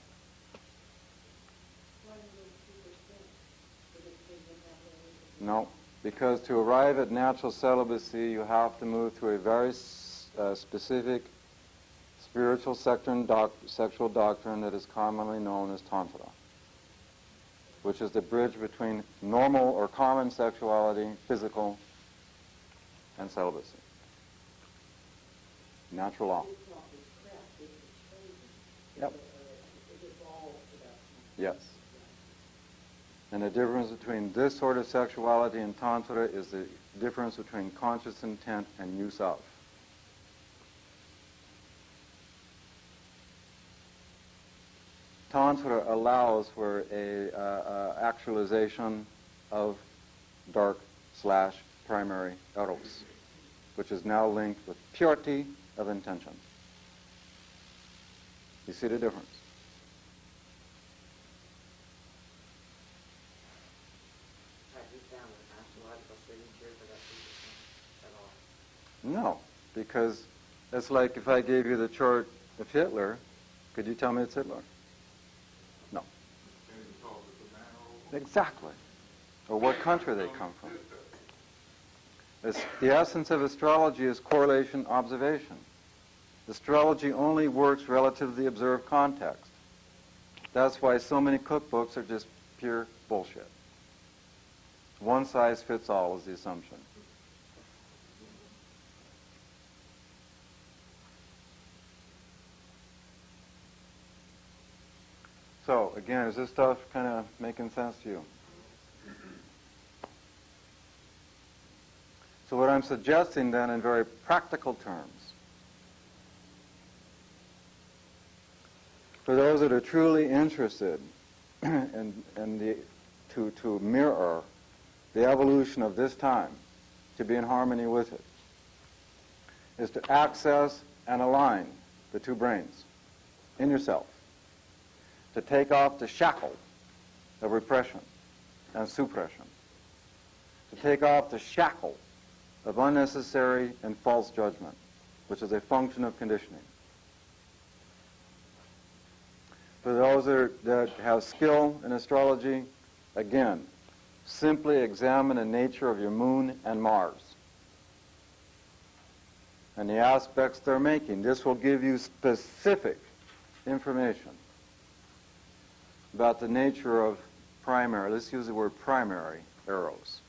No, because to arrive at natural celibacy, you have to move through a very specific spiritual sexual doctrine that is commonly known as Tantra, which is the bridge between normal or common sexuality, physical, and celibacy. Natural law. Yep. Yes. And the difference between this sort of sexuality and Tantra is the difference between conscious intent and use of. Tantra allows for a actualization of dark/primary Eros. which is now linked with purity of intention. You see the difference? No, because it's like if I gave you the chart of Hitler, could you tell me it's Hitler? No. Exactly. Or what country they come from. The essence of astrology is correlation observation. Astrology only works relative to the observed context. That's why so many cookbooks are just pure bullshit. One size fits all is the assumption. So, again, is this stuff kind of making sense to you? So what I'm suggesting then in very practical terms, for those that are truly interested to mirror the evolution of this time, to be in harmony with it, is to access and align the two brains in yourself, to take off the shackle of repression and suppression, to take off the shackle of unnecessary and false judgment, which is a function of conditioning. For those that have skill in astrology, again, simply examine the nature of your moon and Mars and the aspects they're making. This will give you specific information about the nature of primary, let's use the word primary, Eros.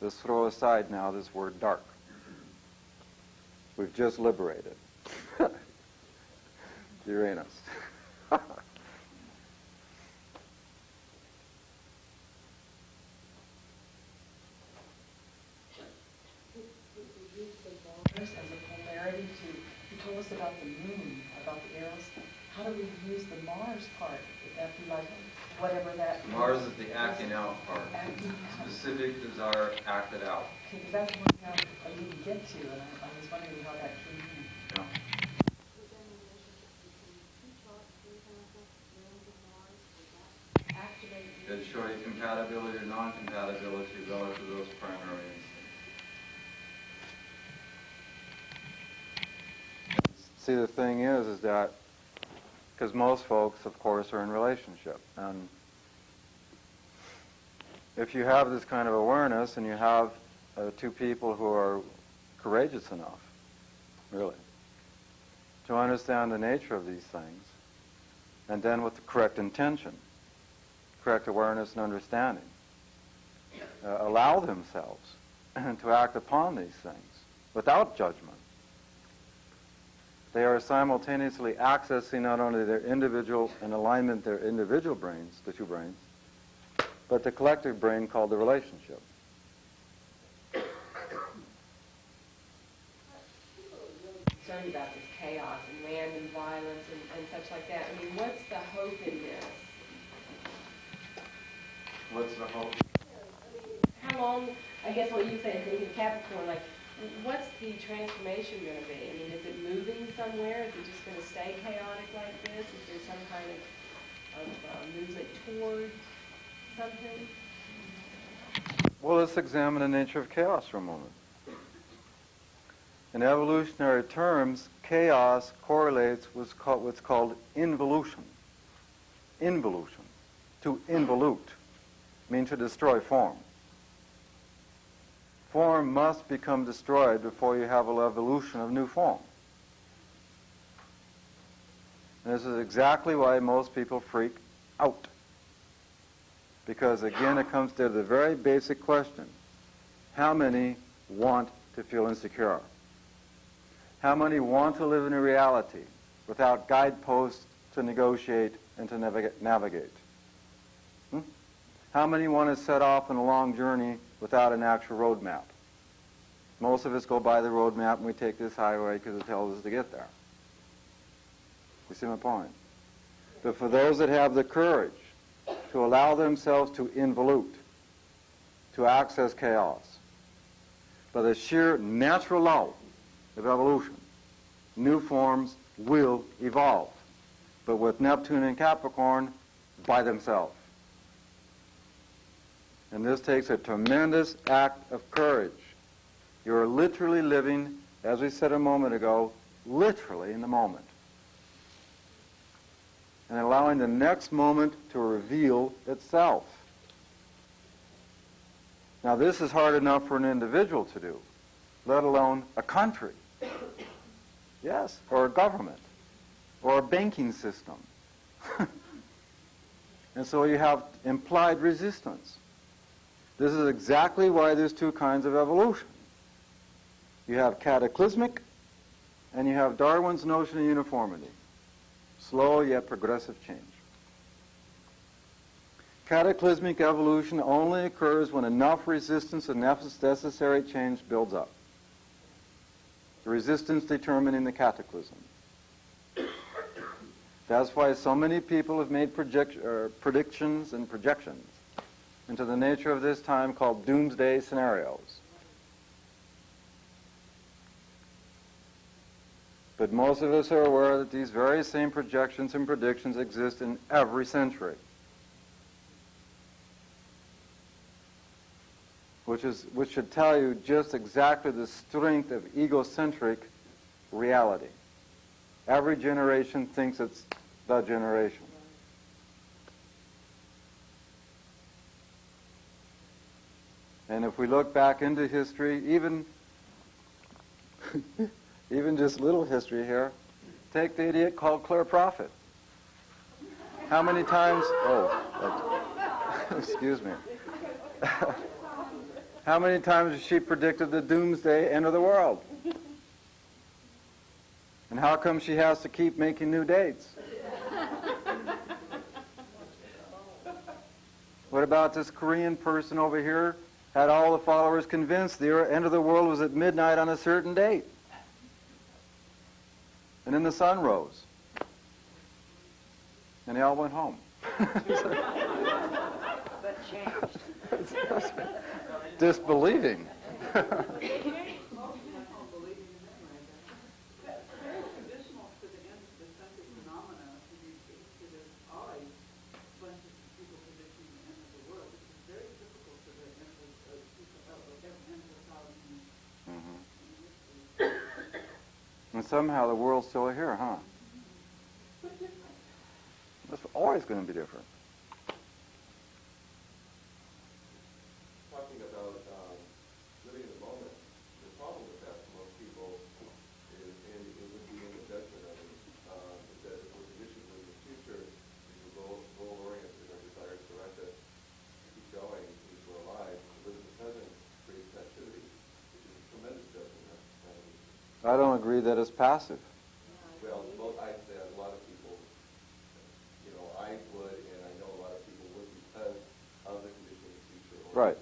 Let's throw aside now this word dark. We've just liberated Uranus. As a polarity to, you told us about the moon, about the Eros. How do we use the Mars part? Would that be like whatever that? Mars is the acting out part. Specific desire acted out. Okay, because that's one thing I didn't get to, and I was wondering how that came in. Yeah. That show you compatibility or non-compatibility relative to those primary instincts. See, the thing is that, because most folks, of course, are in relationship, and if you have this kind of awareness and you have two people who are courageous enough, really, to understand the nature of these things, and then with the correct intention, correct awareness and understanding, allow themselves to act upon these things without judgment, they are simultaneously accessing not only their individual and alignment, their individual brains, the two brains, but the collective brain called the relationship. Concerned about this chaos and random violence and such like that. I mean, what's the hope in this? What's the hope? How long, I guess what you said, in Capricorn, like, what's the transformation going to be? I mean, is it moving somewhere? Is it just going to stay chaotic like this? Is there some kind of movement toward something? Well, let's examine the nature of chaos for a moment. In evolutionary terms, chaos correlates with what's called involution. Involution. To involute means to destroy form. Form must become destroyed before you have an evolution of new form. And this is exactly why most people freak out. Because again, it comes to the very basic question. How many want to feel insecure? How many want to live in a reality without guideposts to negotiate and to navigate? How many want to set off on a long journey without an actual road map? Most of us go by the road map and we take this highway because it tells us to get there. You see my point? But for those that have the courage to allow themselves to involute, to access chaos, by the sheer natural law of evolution, new forms will evolve. But with Neptune and Capricorn, by themselves. And this takes a tremendous act of courage. You're literally living, as we said a moment ago, literally in the moment. And allowing the next moment to reveal itself. Now this is hard enough for an individual to do, let alone a country. Yes, or a government, or a banking system. And so you have implied resistance. This is exactly why there's two kinds of evolution. You have cataclysmic, and you have Darwin's notion of uniformity. Slow yet progressive change. Cataclysmic evolution only occurs when enough resistance and necessary change builds up. The resistance determining the cataclysm. That's why so many people have made predictions and projections into the nature of this time called doomsday scenarios. But most of us are aware that these very same projections and predictions exist in every century. Which should tell you just exactly the strength of egocentric reality. Every generation thinks it's the generation. And if we look back into history, even just little history here, take the idiot called Claire Prophet. How many times, excuse me. How many times has she predicted the doomsday end of the world? And how come she has to keep making new dates? What about this Korean person over here? Had all the followers convinced the end of the world was at midnight on a certain date. And then the sun rose. And they all went home. But changed. Disbelieving. And somehow the world's still here, huh? It's always going to be different. Talking about living in the moment, the problem with that for most people is, and it would be in the judgment of it, is that if we're conditioned in the future, if we're goal-oriented, our desire is directed to keep going, if we're alive, to live in the present creates activity, which is a tremendous judgment. I don't agree that it's passive. Well, I'd say a lot of people, I would, and I know a lot of people would because of the conditioning of the future. Right.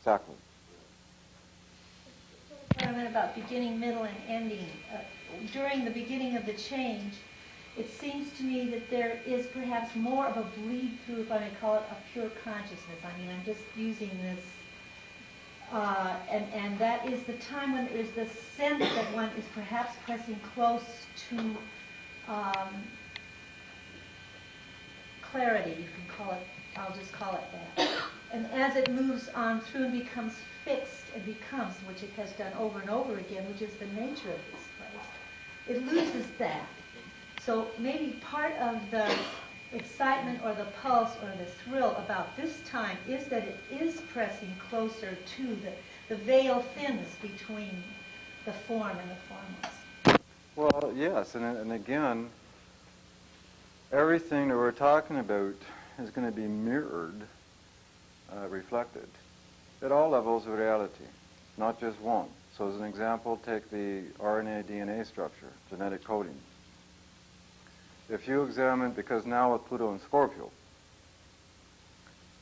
Exactly. Comment about beginning, middle, and ending. During the beginning of the change, it seems to me that there is perhaps more of a bleed through, if I may call it, a pure consciousness. I mean, I'm just using this. And that is the time when there is the sense that one is perhaps pressing close to clarity, you can call it, I'll just call it that. And as it moves on through and becomes fixed, it becomes, which it has done over and over again, which is the nature of this place, it loses that. So maybe part of the excitement or the pulse or the thrill about this time is that it is pressing closer to the veil thins between the form and the formless. Well, yes, and again, everything that we're talking about is going to be mirrored, reflected, at all levels of reality, not just one. So as an example, take the RNA DNA structure, genetic coding. If you examine, because now with Pluto and Scorpio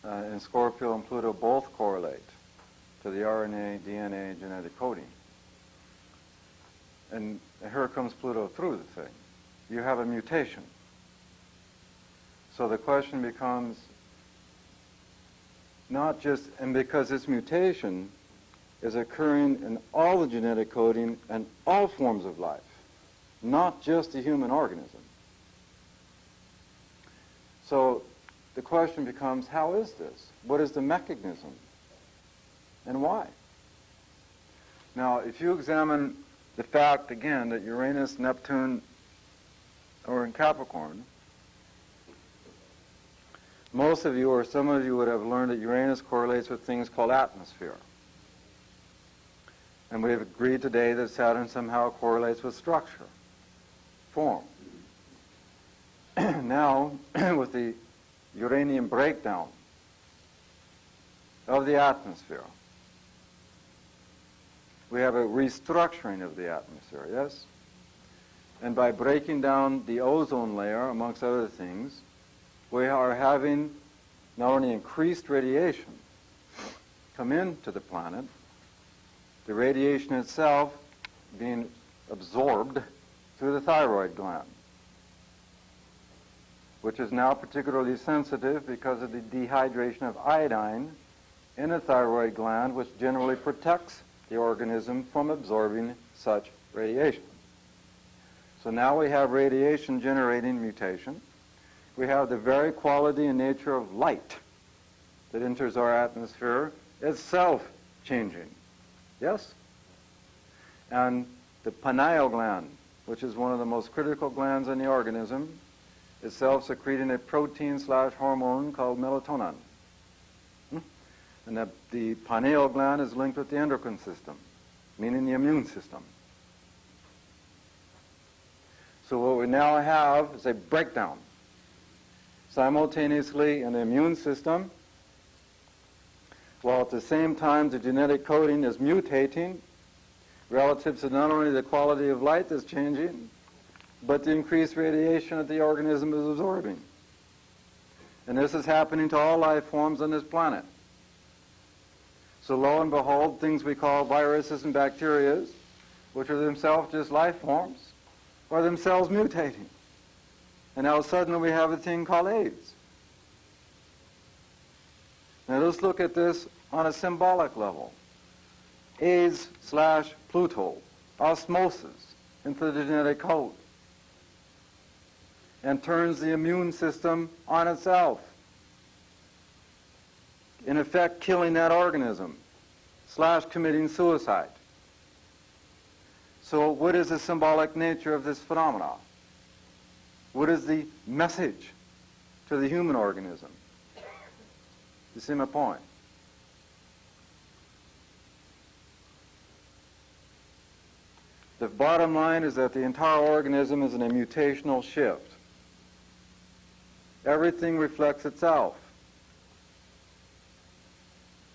and Pluto both correlate to the RNA, DNA, genetic coding. And here comes Pluto through the thing. You have a mutation. So the question becomes not just, and because this mutation is occurring in all the genetic coding and all forms of life, not just the human organism. So the question becomes, how is this? What is the mechanism? And why? Now, if you examine the fact, again, that Uranus, Neptune are in Capricorn, most of you or some of you would have learned that Uranus correlates with things called atmosphere. And we've agreed today that Saturn somehow correlates with structure, form. Now, with the uranium breakdown of the atmosphere, we have a restructuring of the atmosphere, yes? And by breaking down the ozone layer, amongst other things, we are having not only increased radiation come into the planet, the radiation itself being absorbed through the thyroid gland, which is now particularly sensitive because of the dehydration of iodine in the thyroid gland, which generally protects the organism from absorbing such radiation. So now we have radiation generating mutation. We have the very quality and nature of light that enters our atmosphere itself changing. Yes? And the pineal gland, which is one of the most critical glands in the organism, itself secreting a protein/hormone called melatonin. And that the pineal gland is linked with the endocrine system, meaning the immune system. So what we now have is a breakdown simultaneously in the immune system, while at the same time the genetic coding is mutating relative to not only the quality of light that's changing, but the increased radiation that the organism is absorbing. And this is happening to all life forms on this planet. So lo and behold, things we call viruses and bacteria, which are themselves just life forms, are themselves mutating. And now suddenly we have a thing called AIDS. Now let's look at this on a symbolic level. AIDS/Pluto, osmosis into the genetic code, and turns the immune system on itself, in effect killing that organism / committing suicide. So what is the symbolic nature of this phenomena? What is the message to the human organism? You see my point? The bottom line is that the entire organism is in a mutational shift. Everything reflects itself.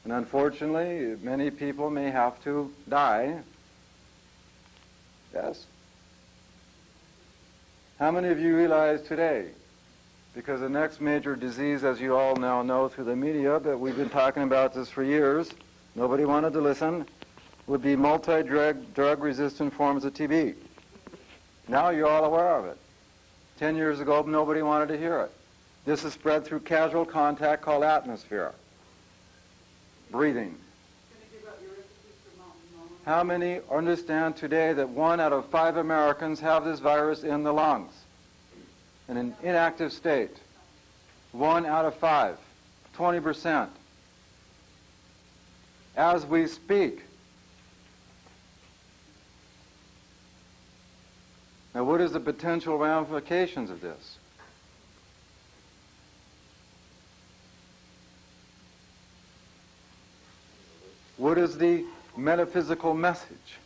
And unfortunately, many people may have to die. Yes? How many of you realize today, because the next major disease, as you all now know through the media, but we've been talking about this for years, nobody wanted to listen, would be multi-drug-resistant forms of TB. Now you're all aware of it. 10 years ago, nobody wanted to hear it. This is spread through casual contact called atmosphere. Breathing. How many understand today that 1 out of 5 Americans have this virus in the lungs, in an inactive state? 1 out of 5, 20%. As we speak. Now, what is the potential ramifications of this? What is the metaphysical message?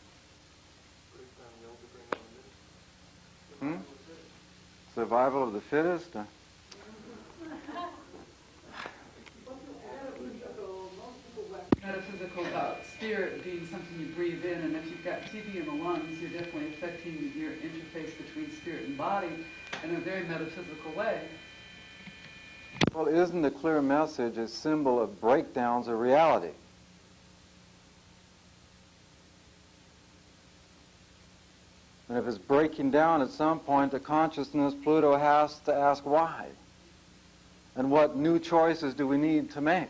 Survival of the fittest? Metaphysical about spirit being something you breathe in, and if you've got TB in the lungs, you're definitely affecting your interface between spirit and body in a very metaphysical way. Well, isn't the clear message a symbol of breakdowns of reality? And if it's breaking down at some point, the consciousness, Pluto has to ask why. And what new choices do we need to make?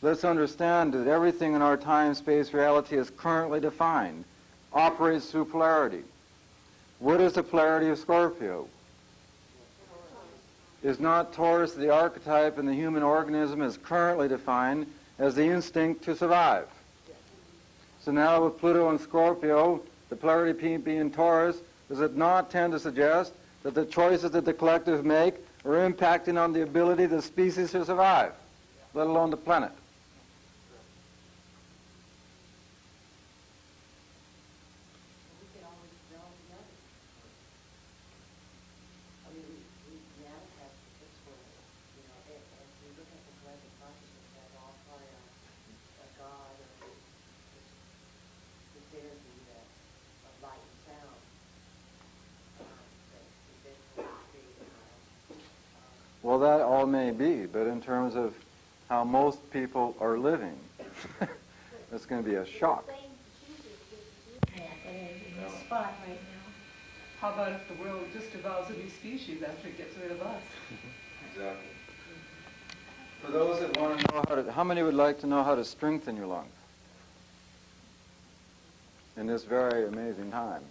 let's understand that everything in our time-space reality is currently defined, operates through polarity. What is the polarity of Scorpio? Is not Taurus the archetype in the human organism is currently defined as the instinct to survive? So now with Pluto and Scorpio, the polarity being Taurus, does it not tend to suggest that the choices that the collective make are impacting on the ability of the species to survive, let alone the planet? We can always develop the other. I mean, we now have this world, you know, as we look at the collective consciousness as all part of God or this energy that of light and sound that eventually created Well, that all may be, but in terms of how most people are living, it's going to be a shock. In the spot right now. How about if the world just evolves a new species after it gets rid of us? Exactly. For those that want to know how many would like to know how to strengthen your lungs in this very amazing time?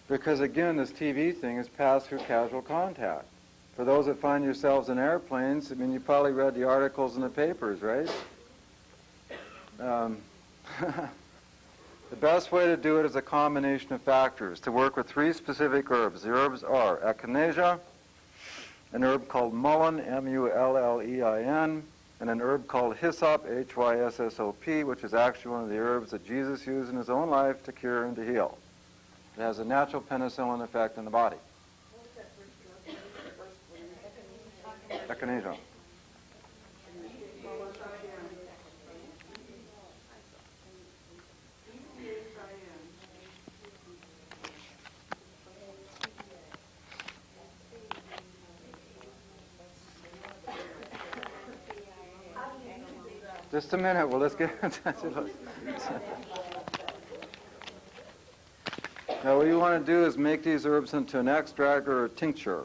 Because again, this TV thing is passed through casual contact. For those that find yourselves in airplanes, I mean, you probably read the articles in the papers, right? The best way to do it is a combination of factors, to work with 3 specific herbs. The herbs are echinacea, an herb called mullein, M-U-L-L-E-I-N, and an herb called hyssop, H-Y-S-S-O-P, which is actually one of the herbs that Jesus used in his own life to cure and to heal. It has a natural penicillin effect in the body. Echinacea. Just a minute. Well, let's get Now, what you want to do is make these herbs into an extract or a tincture.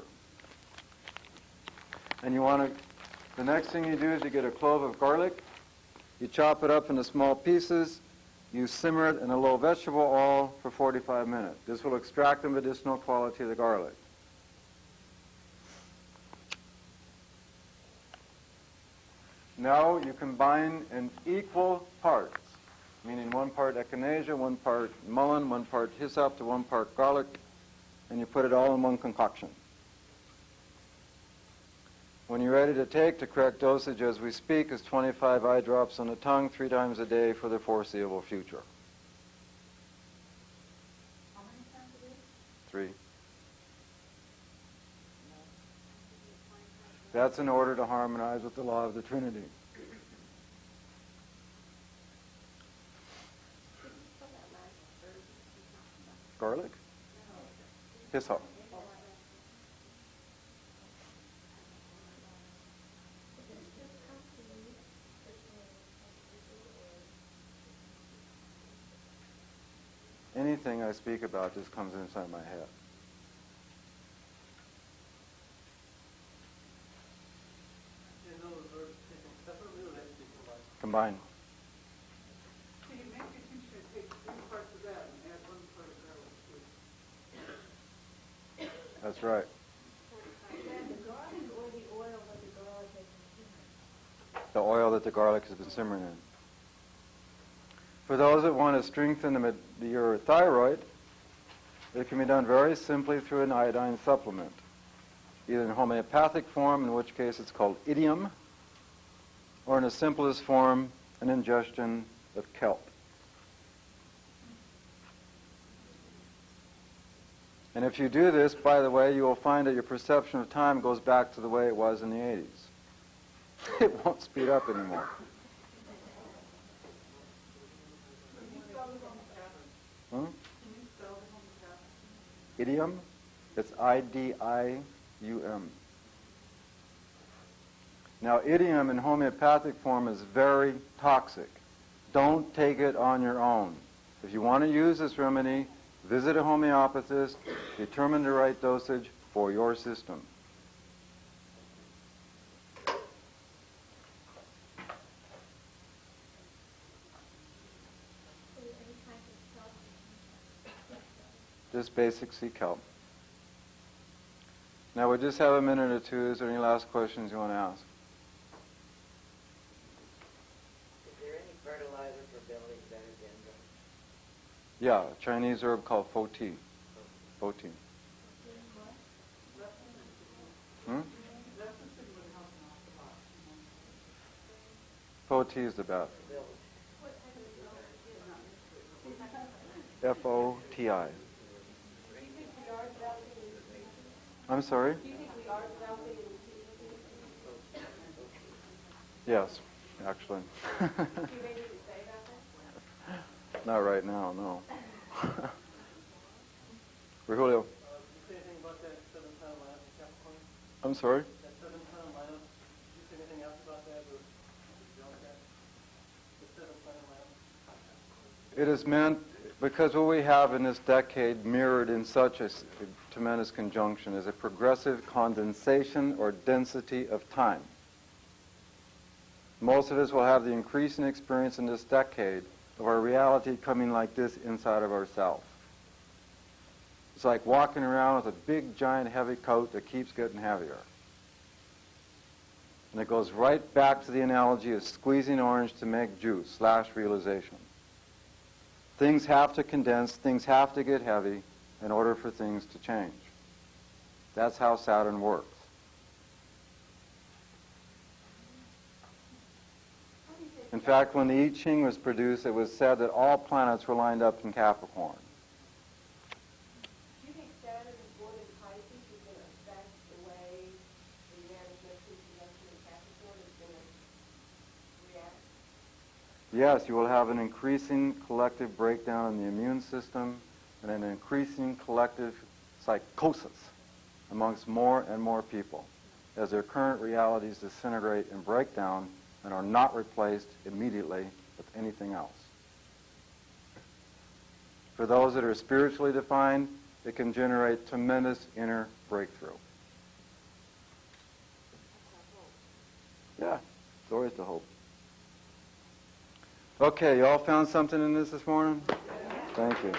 And you want to, the next thing you do is you get a clove of garlic, you chop it up into small pieces, you simmer it in a low vegetable oil for 45 minutes. This will extract the medicinal quality of the garlic. Now you combine in equal parts, meaning 1 part echinacea, 1 part mullein, 1 part hyssop to 1 part garlic, and you put it all in one concoction. When you're ready to take, the correct dosage as we speak is 25 eye drops on the tongue 3 times a day for the foreseeable future. How many times a day? 3. That's in order to harmonize with the law of the Trinity. Garlic? Hyssop. Anything I speak about just comes inside my head. Combine. So you make your tincture, take 3 parts of that and add 1 part of garlic to it. That's right. The garlic or the oil that the garlic has been The oil that the garlic has been simmering in. For those that want to strengthen your thyroid, it can be done very simply through an iodine supplement, either in homeopathic form, in which case it's called idiom, or in the simplest form, an ingestion of kelp. And if you do this, by the way, you will find that your perception of time goes back to the way it was in the 80s. It won't speed up anymore. Huh? Idiom? It's I-D-I-U-M. Now, idiom in homeopathic form is very toxic. Don't take it on your own. If you want to use this remedy, visit a homeopathist, determine the right dosage for your system. just basic sea kelp. Now we just have a minute or two. Is there any last questions you want to ask? Is there any fertilizer for building better dendrites? Yeah, a Chinese herb called fo ti. Fo ti. Hmm? Fo ti is the best. F-O-T-I. I'm sorry? Yes, actually. Not right now, no. Virgilio. Did you say anything about that 7-pound lineup in Capricorn? I'm sorry? That 7-pound lineup, did you say anything else about that, or beyond that? The 7-pound lineup? It is meant, because what we have in this decade mirrored in such a tremendous conjunction is a progressive condensation or density of time. Most of us will have the increasing experience in this decade of our reality coming like this inside of ourselves. It's like walking around with a big, giant, heavy coat that keeps getting heavier. And it goes right back to the analogy of squeezing orange to make juice / realization. Things have to condense, things have to get heavy in order for things to change. That's how Saturn works. In fact, when the I Ching was produced, it was said that all planets were lined up in Capricorn. Do you think Saturn is more than Pisces is going to affect the way the management conjunction in Capricorn is going to react? Yes, you will have an increasing collective breakdown in the immune system and an increasing collective psychosis amongst more and more people as their current realities disintegrate and break down and are not replaced immediately with anything else. For those that are spiritually defined, it can generate tremendous inner breakthrough. Yeah, it's always the hope. Okay, you all found something in this morning? Thank you.